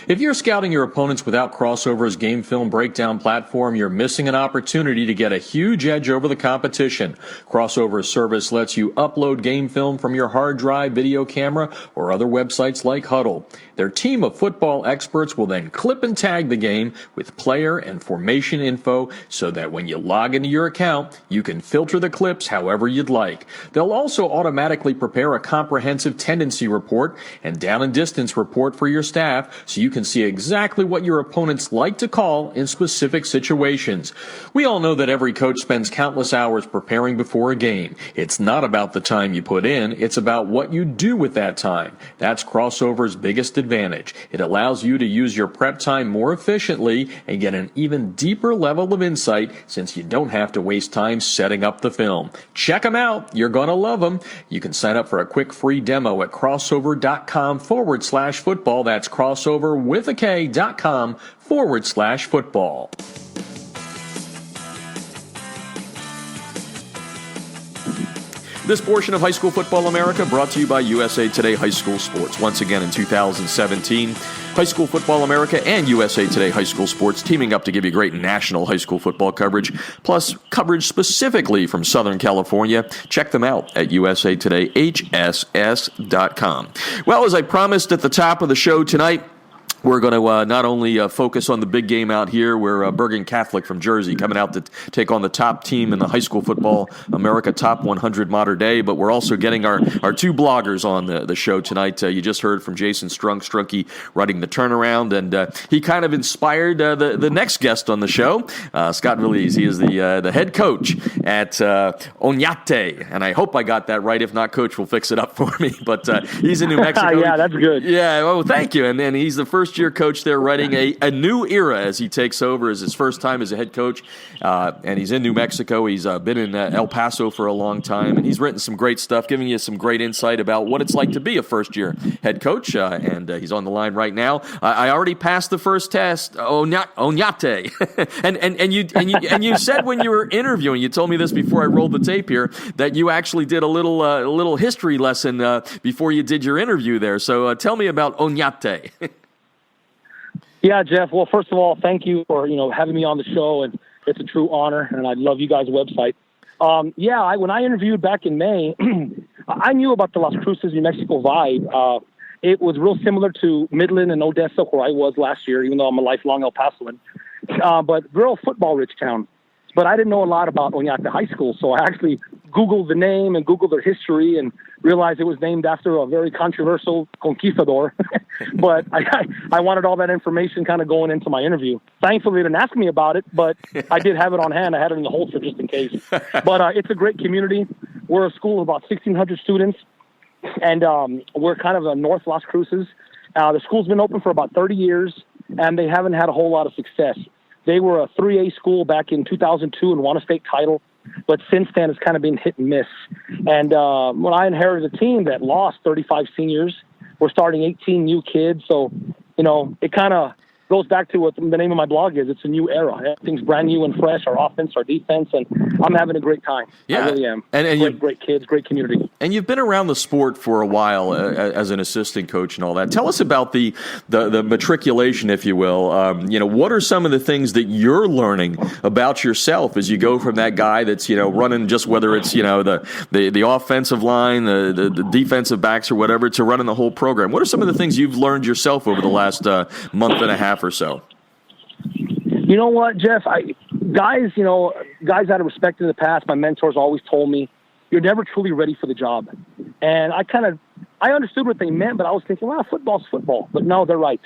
If you're scouting your opponents without Crossover's game film breakdown platform, you're missing an opportunity to get a huge edge over the competition. Crossover's service lets you upload game film from your hard drive, video camera, or other websites like Huddle. Their team of football experts will then clip and tag the game with player and formation info so that when you log into your account, you can filter the clips however you'd like. They'll also automatically prepare a comprehensive tendency report and down and distance report for your staff so you can see exactly what your opponents like to call in specific situations. We all know that every coach spends countless hours preparing before a game. It's not about the time you put in, it's about what you do with that time. That's Crossover's biggest advantage. It allows you to use your prep time more efficiently and get an even deeper level of insight since you don't have to waste time setting up the film. Check them out. You're going to love them. You can sign up for a quick free demo at crossover.com/football. That's crossover.com/football. This portion of High School Football America brought to you by USA Today High School Sports. Once again in 2017, High School Football America and USA Today High School Sports teaming up to give you great national high school football coverage, plus coverage specifically from Southern California. Check them out at usatoday.hss.com. Well, as I promised at the top of the show tonight, we're going to not only focus on the big game out here, where Bergen Catholic from Jersey coming out to take on the top team in the High School Football America Top 100 Mater Dei, but we're also getting our two bloggers on the show tonight. You just heard from Jason Strunky writing the turnaround, and he kind of inspired the next guest on the show, Scott Veliz. He is the head coach at Oñate, and I hope I got that right. If not, Coach will fix it up for me. But he's in New Mexico. Yeah, that's good. Yeah, well, thank you. And he's the first-year coach there, writing a new era as he takes over as his first time as a head coach. And he's in New Mexico. He's been in El Paso for a long time, and he's written some great stuff, giving you some great insight about what it's like to be a first-year head coach. And he's on the line right now. I already passed the first test, Oñate. and you said when you were interviewing, you told me this before I rolled the tape here, that you actually did a little history lesson before you did your interview there. So tell me about Oñate. Yeah, Jeff. Well, first of all, thank you for having me on the show, and it's a true honor. And I love you guys' website. When I interviewed back in May, I knew about the Las Cruces, New Mexico vibe. It was real similar to Midland and Odessa, where I was last year, even though I'm a lifelong El Pasoan. But real football-rich town. But I didn't know a lot about Oñate High School, so I actually Googled the name and Googled their history and realized it was named after a very controversial conquistador. But I wanted all that information kind of going into my interview. Thankfully, they didn't ask me about it, but I did have it on hand. I had it in the holster just in case. But it's a great community. We're a school of about 1,600 students, and we're kind of the North Las Cruces. The school's been open for about 30 years, and they haven't had a whole lot of success. They were a 3A school back in 2002 and won a state title, but since then it's kind of been hit and miss. And when I inherited a team that lost 35 seniors, we're starting 18 new kids. So, it kind of goes back to what the name of my blog is. It's a new era. Everything's brand new and fresh, our offense, our defense, and I'm having a great time. Yeah. I really am. And great kids, great community. And you've been around the sport for a while as an assistant coach and all that. Tell us about the matriculation, if you will. What are some of the things that you're learning about yourself as you go from that guy that's, running just whether it's, the offensive line, the defensive backs or whatever, to running the whole program? What are some of the things you've learned yourself over the last month and a half or so? You know what, Jeff? Guys out of respect in the past, my mentors always told me, you're never truly ready for the job. And I understood what they meant, but I was thinking, well, football's football. But no, they're right.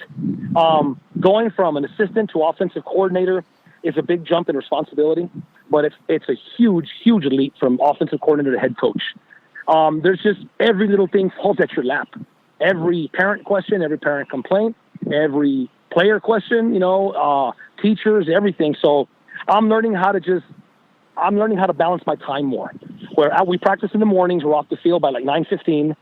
Going from an assistant to offensive coordinator is a big jump in responsibility, but it's a huge, huge leap from offensive coordinator to head coach. There's just every little thing falls at your lap. Every parent question, every parent complaint, every player question, teachers, everything. So I'm learning how to balance my time more. Where we practice in the mornings, we're off the field by like 9:15.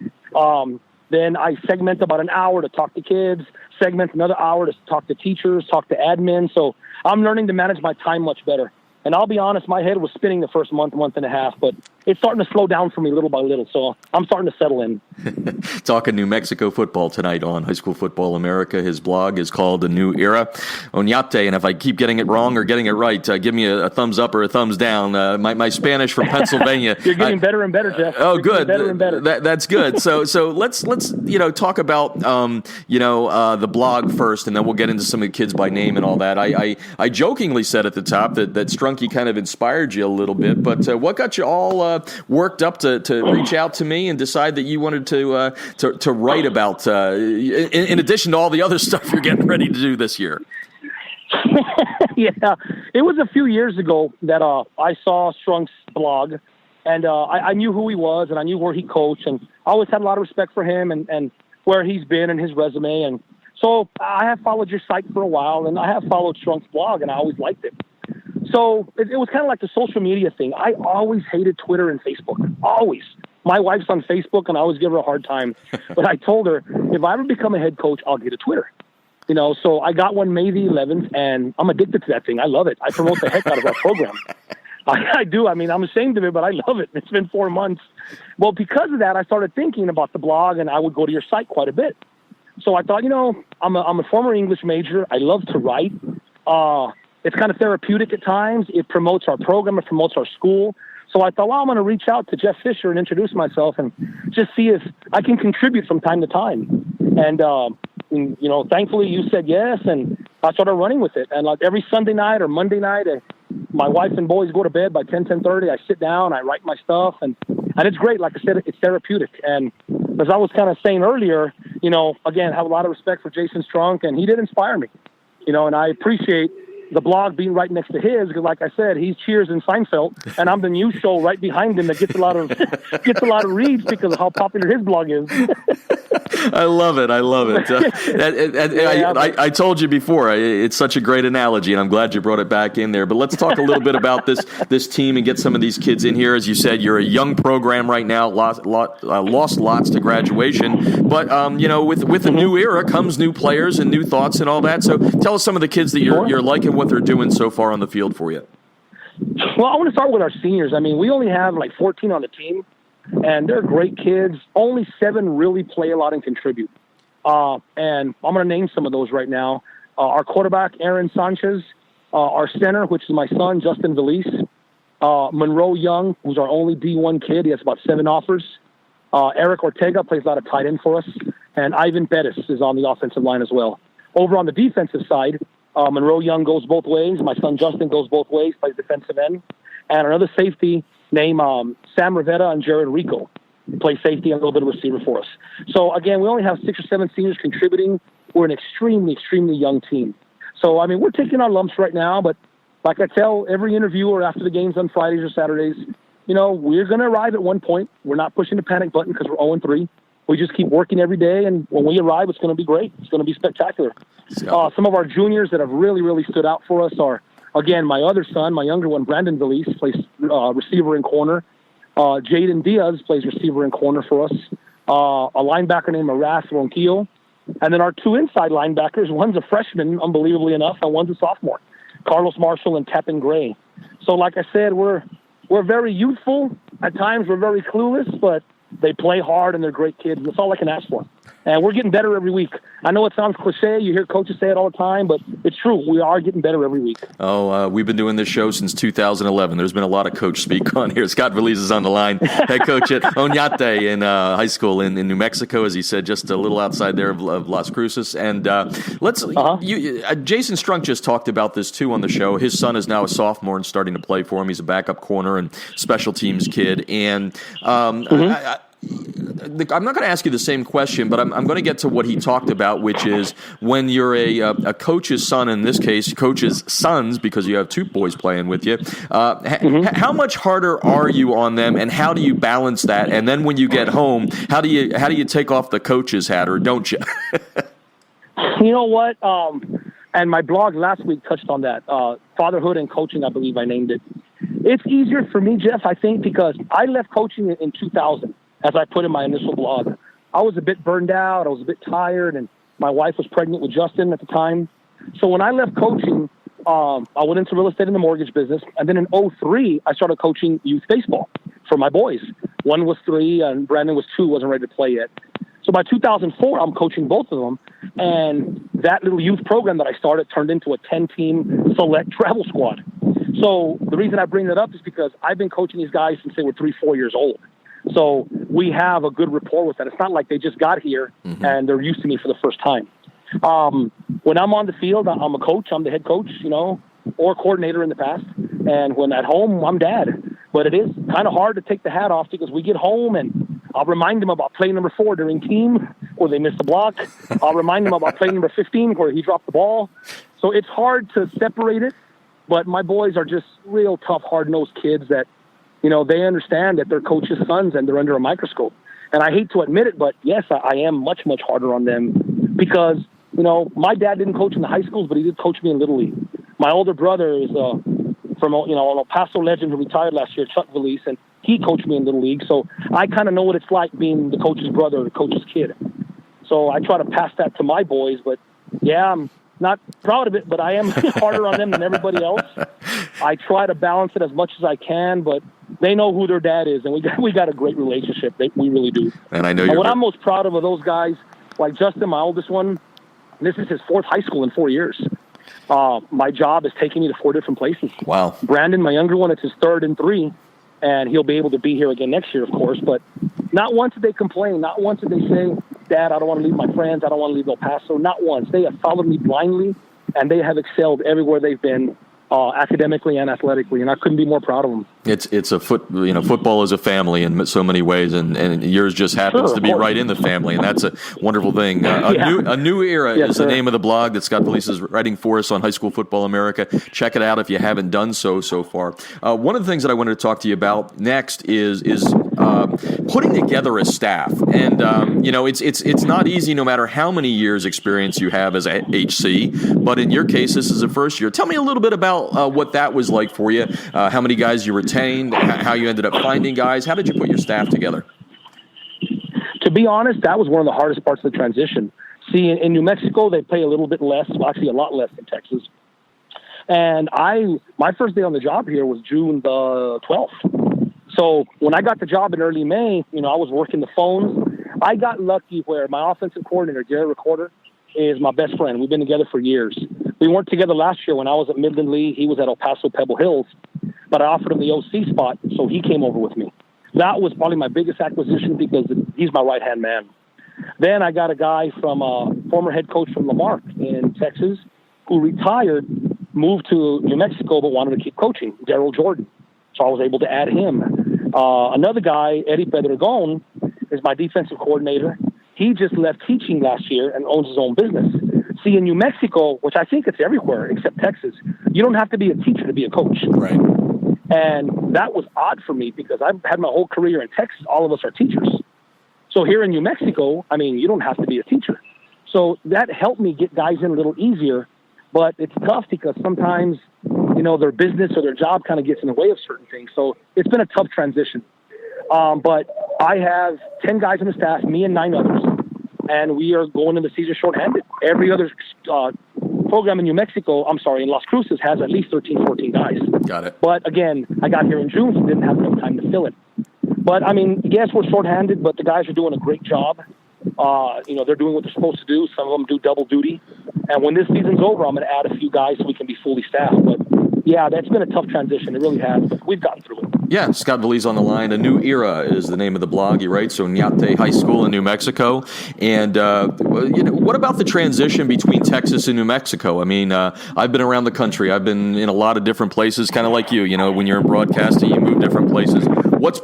Then I segment about an hour to talk to kids, segment another hour to talk to teachers, talk to admin. So I'm learning to manage my time much better. And I'll be honest, my head was spinning the first month and a half, but it's starting to slow down for me little by little. So I'm starting to settle in. Talking New Mexico football tonight on High School Football America. His blog is called A New Era. Oñate, and if I keep getting it wrong or getting it right, give me a thumbs up or a thumbs down. My Spanish from Pennsylvania. You're getting better and better, Jeff. Oh, good. Better and better. That's good. So let's talk about the blog first, and then we'll get into some of the kids by name and all that. I jokingly said at the top that Strunky kind of inspired you a little bit, but what got you all worked up to reach out to me and decide that you wanted to write about, in addition to all the other stuff you're getting ready to do this year? Yeah, it was a few years ago that I saw Strunk's blog, and I knew who he was, and I knew where he coached, and I always had a lot of respect for him and where he's been and his resume. And so I have followed your site for a while, and I have followed Strunk's blog, and I always liked it. So it was kind of like the social media thing. I always hated Twitter and Facebook, always. My wife's on Facebook, and I always give her a hard time. But I told her, if I ever become a head coach, I'll get a Twitter. So I got one May the 11th, and I'm addicted to that thing. I love it. I promote the heck out of that program. I do. I mean, I'm ashamed of it, but I love it. It's been 4 months. Well, because of that, I started thinking about the blog, and I would go to your site quite a bit. So I thought, I'm a former English major. I love to write. It's kind of therapeutic at times. It promotes our program. It promotes our school. So I thought, I'm going to reach out to Jeff Fisher and introduce myself and just see if I can contribute from time to time. And thankfully you said yes, and I started running with it. And like every Sunday night or Monday night, my wife and boys go to bed by 10:30. I sit down, I write my stuff, and it's great. Like I said, it's therapeutic. And as I was kind of saying earlier, again, I have a lot of respect for Jason Strunk, and he did inspire me. And I appreciate the blog being right next to his, because like I said, he's Cheers and Seinfeld, and I'm the news show right behind him that gets a lot of reads because of how popular his blog is. I love it. I told you before, it's such a great analogy, and I'm glad you brought it back in there. But let's talk a little bit about this team and get some of these kids in here. As you said, you're a young program right now, lost lots to graduation. But, with a new era comes new players and new thoughts and all that. So tell us some of the kids that you're liking what they're doing so far on the field for you. Well, I want to start with our seniors. I mean, we only have like 14 on the team, and they're great kids. Only 7 really play a lot and contribute. And I'm going to name some of those right now. Our quarterback, Aaron Sanchez, our center, which is my son, Justin Valise, Monroe Young, who's our only D1 kid. He has about 7 offers. Eric Ortega plays a lot of tight end for us, and Ivan Bettis is on the offensive line as well. Over on the defensive side, Monroe Young goes both ways. My son Justin goes both ways, plays defensive end. And another safety named Sam Rivera and Jared Rico play safety and a little bit of receiver for us. So, again, we only have 6 or 7 seniors contributing. We're an extremely, extremely young team. So, I mean, we're taking our lumps right now, but like I tell every interviewer after the games on Fridays or Saturdays, we're going to arrive at one point. We're not pushing the panic button because we're 0-3. We just keep working every day, and when we arrive, it's going to be great. It's going to be spectacular. Some of our juniors that have really, really stood out for us are, again, my other son, my younger one, Brandon Valise, plays receiver and corner. Jaden Diaz plays receiver and corner for us. A linebacker named Aras Ronquillo. And then our 2 inside linebackers, one's a freshman, unbelievably enough, and one's a sophomore, Carlos Marshall and Tappan Gray. So like I said, we're very youthful. At times we're very clueless, but they play hard and they're great kids. That's all I can ask for. And we're getting better every week. I know it sounds cliche. You hear coaches say it all the time, but it's true. We are getting better every week. We've been doing this show since 2011. There's been a lot of coach speak on here. Scott Valise is on the line, head coach at Oñate in high school in New Mexico, as he said, just a little outside there of Las Cruces. And Jason Strunk just talked about this, too, on the show. His son is now a sophomore and starting to play for him. He's a backup corner and special teams kid. And I'm not going to ask you the same question, but I'm going to get to what he talked about, which is when you're a coach's son, in this case, coach's sons, because you have 2 boys playing with you, how much harder are you on them, and how do you balance that? And then when you get home, how do you take off the coach's hat, or don't you? You know what? And my blog last week touched on that. Fatherhood and coaching, I believe I named it. It's easier for me, Jeff, I think, because I left coaching in 2000. As I put in my initial blog, I was a bit burned out. I was a bit tired, and my wife was pregnant with Justin at the time. So when I left coaching, I went into real estate in the mortgage business. And then in 2003, I started coaching youth baseball for my boys. One was 3 and Brandon was 2, wasn't ready to play yet. So by 2004, I'm coaching both of them. And that little youth program that I started turned into a 10-team select travel squad. So the reason I bring that up is because I've been coaching these guys since they were 3-4 years old. So we have a good rapport with that. It's not like they just got here and they're used to me for the first time. When I'm on the field, I'm a coach. I'm the head coach, or coordinator in the past. And when at home, I'm dad. But it is kind of hard to take the hat off because we get home and I'll remind them about play number 4 during team where they missed the block. I'll remind them about play number 15 where he dropped the ball. So it's hard to separate it. But my boys are just real tough, hard-nosed kids that, they understand that they're coaches' sons and they're under a microscope. And I hate to admit it, but yes, I am much, much harder on them because, my dad didn't coach in the high schools, but he did coach me in Little League. My older brother is from, an El Paso legend who retired last year, Chuck Valise, and he coached me in Little League. So I kind of know what it's like being the coach's brother or the coach's kid. So I try to pass that to my boys, but yeah, I'm not proud of it, but I am harder on them than everybody else. I try to balance it as much as I can, but they know who their dad is, and we got a great relationship. We really do. And I know what I'm most proud of those guys, like Justin, my oldest one, this is his 4th high school in 4 years. My job is taking me to 4 different places. Wow. Brandon, my younger one, it's his 3rd in 3, and he'll be able to be here again next year, of course. But not once did they complain. Not once did they say, Dad, I don't want to leave my friends. I don't want to leave El Paso. Not once. They have followed me blindly, and they have excelled everywhere they've been, academically and athletically, and I couldn't be more proud of them. It's a football is a family in so many ways, and yours just happens to be right in the family, and that's a wonderful thing. A New Era is the name of the blog that Scott Valise is writing for us on High School Football America. Check it out if you haven't done so far. One of the things that I wanted to talk to you about next is putting together a staff, and it's not easy no matter how many years experience you have as a HC, but in your case, this is the first year. Tell me a little bit about what that was like for you, how many guys you retained, how you ended up finding guys. How did you put your staff together? To be honest, that was one of the hardest parts of the transition. See, in New Mexico, they pay a little bit less, well, actually a lot less than Texas. And my first day on the job here was June the 12th. So when I got the job in early May, I was working the phones. I got lucky where my offensive coordinator, Jerry Recorder, is my best friend. We've been together for years. We weren't together last year when I was at Midland Lee. He was at El Paso Pebble Hills, but I offered him the OC spot, so he came over with me. That was probably my biggest acquisition because he's my right-hand man. Then I got a guy from former head coach from Lamarck in Texas who retired, moved to New Mexico, but wanted to keep coaching, Daryl Jordan. So I was able to add him. Another guy, Eddie Pedregon, is my defensive coordinator. He just left teaching last year and owns his own business. See, in New Mexico, which I think it's everywhere except Texas, you don't have to be a teacher to be a coach. Right. And that was odd for me because I've had my whole career in Texas. All of us are teachers. So here in New Mexico, you don't have to be a teacher. So that helped me get guys in a little easier. But it's tough because sometimes, their business or their job kind of gets in the way of certain things. So it's been a tough transition. But I have 10 guys on the staff, me and 9 others, and we are going into the season shorthanded. Every other program in in Las Cruces has at least 13, 14 guys. Got it. But again, I got here in June, so didn't have enough time to fill it. But yes, we're shorthanded, but the guys are doing a great job. They're doing what they're supposed to do. Some of them do double duty. And when this season's over, I'm going to add a few guys so we can be fully staffed. But yeah, that's been a tough transition. It really has, but we've gotten through it. Yeah, Scott Valise on the line. A New Era is the name of the blog, you write. So Ñate High School in New Mexico. And, what about the transition between Texas and New Mexico? I've been around the country. I've been in a lot of different places, kind of like you. When you're in broadcasting, you move different places. What's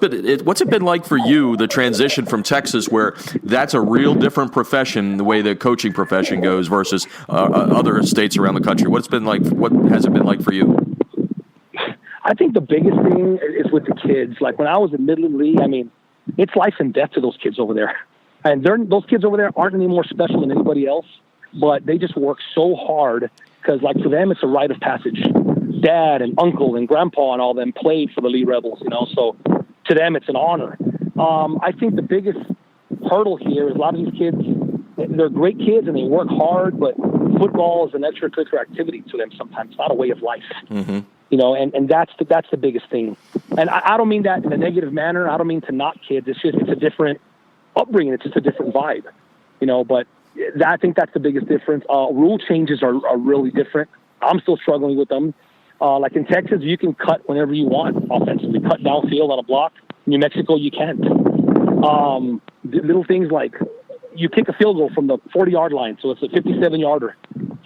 it been like for you, the transition from Texas, where that's a real different profession, the way the coaching profession goes, versus other states around the country? What has it been like for you? I think the biggest thing is with the kids. Like when I was at Midland Lee, it's life and death to those kids over there. And those kids over there aren't any more special than anybody else, but they just work so hard because, like, for them, it's a rite of passage. Dad and uncle and grandpa and all them played for the Lee Rebels, so to them, it's an honor. I think the biggest hurdle here is a lot of these kids, they're great kids and they work hard, but football is an extracurricular activity to them sometimes. It's not a way of life. Mm-hmm. And that's the biggest thing. And I don't mean that in a negative manner. I don't mean to knock kids. It's a different upbringing. It's just a different vibe, but I think that's the biggest difference. Rule changes are really different. I'm still struggling with them. Like in Texas, you can cut whenever you want offensively, cut downfield on a block. In New Mexico, you can't. Little things like you kick a field goal from the 40-yard line, so it's a 57-yarder.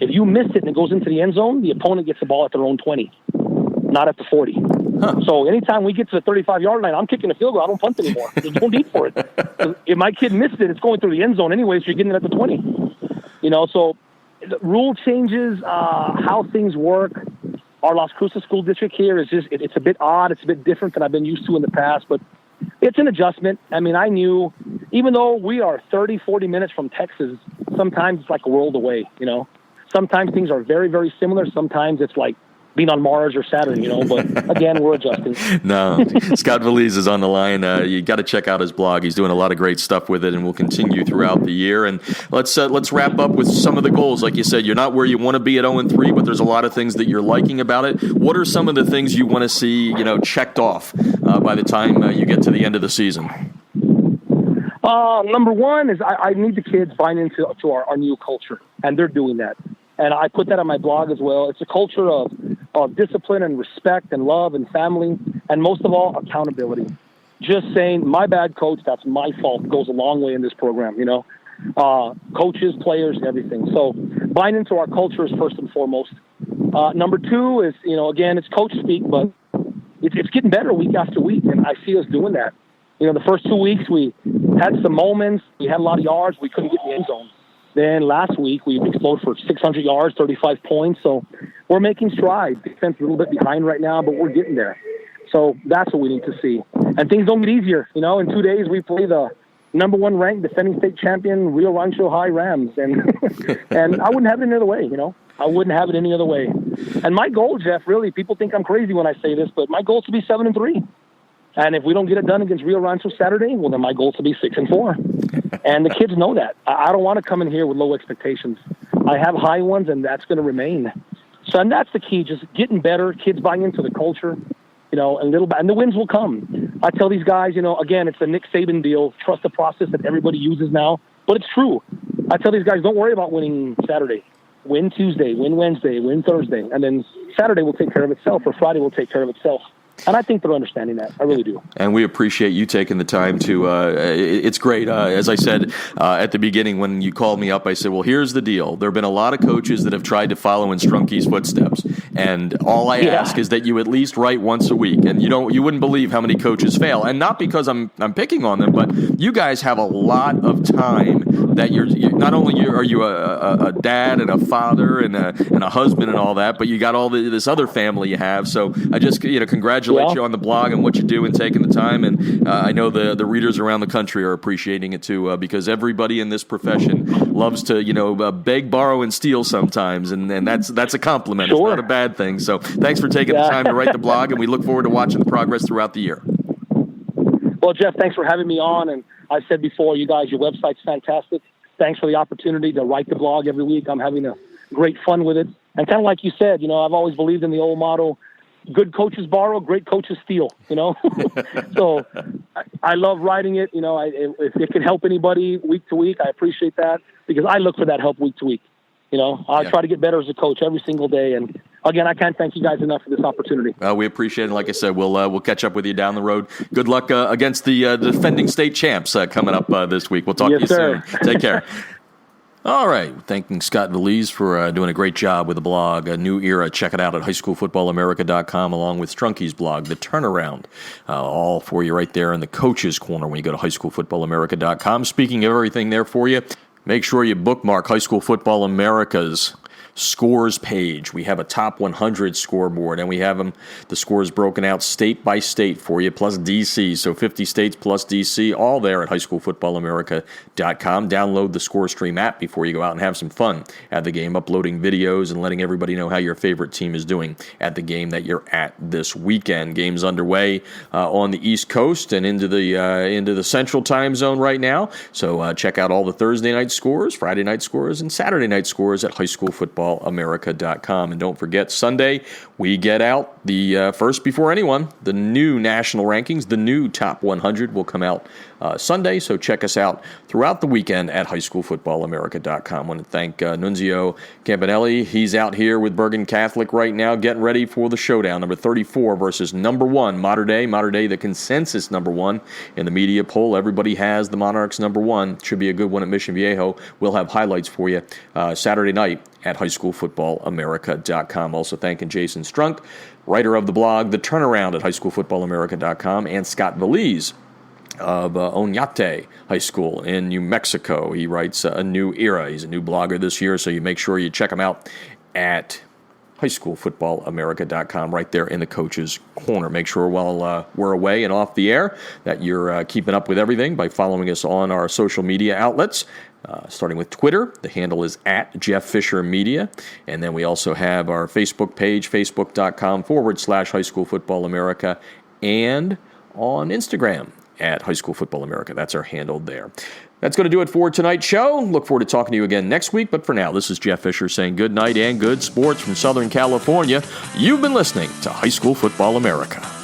If you miss it and it goes into the end zone, the opponent gets the ball at their own 20, not at the 40. Huh. So anytime we get to the 35-yard line, I'm kicking a field goal. I don't punt anymore. There's no need for it. If my kid missed it, it's going through the end zone anyway, so you're getting it at the 20. So the rule changes, how things work. Our Las Cruces school district here is it's a bit odd. It's a bit different than I've been used to in the past, but it's an adjustment. I mean, I knew, even though we are 30, 40 minutes from Texas, sometimes it's like a world away, Sometimes things are very, very similar. Sometimes it's like being on Mars or Saturn, but again, we're adjusting. No, Scott Valise is on the line. You got to check out his blog. He's doing a lot of great stuff with it, and will continue throughout the year. And let's wrap up with some of the goals. Like you said, you're not where you want to be at 0-3, but there's a lot of things that you're liking about it. What are some of the things you want to see, checked off by the time you get to the end of the season? Number one is I need the kids buying into our new culture, and they're doing that. And I put that on my blog as well. It's a culture of discipline and respect and love and family, and most of all, accountability. Just saying, my bad, coach, that's my fault, goes a long way in this program, coaches, players, everything. So buying into our culture is first and foremost. Number two is, again, it's coach speak, but it's getting better week after week, and I see us doing that. The first 2 weeks we had some moments. We had a lot of yards. We couldn't get in the end zone. Then last week we exploded for 600 yards, 35 points. So we're making strides. Defense a little bit behind right now, but we're getting there. So that's what we need to see. And things don't get easier. In 2 days we play the number one ranked defending state champion Rio Rancho High Rams. And and I wouldn't have it any other way, I wouldn't have it any other way. And my goal, Jeff, really, people think I'm crazy when I say this, but my goal is to be 7-3. And if we don't get it done against Rio Rancho Saturday, well, then my goal is to be 6-4. And the kids know that. I don't want to come in here with low expectations. I have high ones, and that's going to remain. So, and that's the key, just getting better, kids buying into the culture, and the wins will come. I tell these guys, again, it's the Nick Saban deal, trust the process that everybody uses now, but it's true. I tell these guys, don't worry about winning Saturday. Win Tuesday, win Wednesday, win Thursday, and then Saturday will take care of itself, or Friday will take care of itself. And I think they're understanding that. I really do. And we appreciate you taking the time to, it's great. As I said at the beginning when you called me up, I said, well, here's the deal. There have been a lot of coaches that have tried to follow in Strunky's footsteps. And all I ask is that you at least write once a week. And you wouldn't believe how many coaches fail. And not because I'm picking on them, but you guys have a lot of time that you're not only are you a dad and a father and a husband and all that, but you got all this other family you have. So I just, congratulate you on the blog and what you do and taking the time. And I know the readers around the country are appreciating it too, because everybody in this profession loves to, beg, borrow, and steal sometimes. And that's a compliment. Sure. It's not a bad thing. So thanks for taking the time to write the blog, and we look forward to watching the progress throughout the year. Well, Jeff, thanks for having me on. And I said before, you guys, your website's fantastic. Thanks for the opportunity to write the blog every week. I'm having a great fun with it. And kind of like you said, I've always believed in the old motto, good coaches borrow, great coaches steal, So I love writing it. If it can help anybody week to week, I appreciate that, because I look for that help week to week. I try to get better as a coach every single day. And again, I can't thank you guys enough for this opportunity. We appreciate it. Like I said, we'll catch up with you down the road. Good luck against the defending state champs coming up this week. We'll talk to you soon. Take care. All right. Thanking Scott Valise for doing a great job with the blog, A New Era. Check it out at highschoolfootballamerica.com, along with Strunky's blog, The Turnaround. All for you right there in the Coach's Corner when you go to highschoolfootballamerica.com. Speaking of everything there for you, make sure you bookmark High School Football America's scores page. We have a top 100 scoreboard, and we have the scores broken out state by state for you, plus DC. So 50 states plus DC, all there at highschoolfootballamerica.com. Download the ScoreStream app before you go out and have some fun at the game, uploading videos and letting everybody know how your favorite team is doing at the game that you're at this weekend. Games underway on the East Coast and into the Central Time Zone right now. So check out all the Thursday night scores, Friday night scores, and Saturday night scores at High School Football highschoolfootballamerica.com. And don't forget, Sunday, we get out the first before anyone, the new national rankings, the new top 100 will come out Sunday. So check us out throughout the weekend at highschoolfootballamerica.com. I want to thank Nunzio Campanile. He's out here with Bergen Catholic right now, getting ready for the showdown, number 34 versus number 1, Mater Dei. Mater Dei, the consensus number 1 in the media poll. Everybody has the Monarchs number 1. Should be a good one at Mission Viejo. We'll have highlights for you Saturday night at highschoolfootballamerica.com. Also thanking Jason Strunk, writer of the blog The Turnaround at highschoolfootballamerica.com, and Scott Valise of Oñate High School in New Mexico. He writes A New Era. He's a new blogger this year, so you make sure you check him out at highschoolfootballamerica.com, right there in the coach's corner. Make sure while we're away and off the air that you're keeping up with everything by following us on our social media outlets, starting with Twitter. The handle is at Jeff Fisher Media. And then we also have our Facebook page, facebook.com/highschoolfootballamerica, and on Instagram at High School Football America. That's our handle there. That's going to do it for tonight's show. Look forward to talking to you again next week. But for now, this is Jeff Fisher saying good night and good sports from Southern California. You've been listening to High School Football America.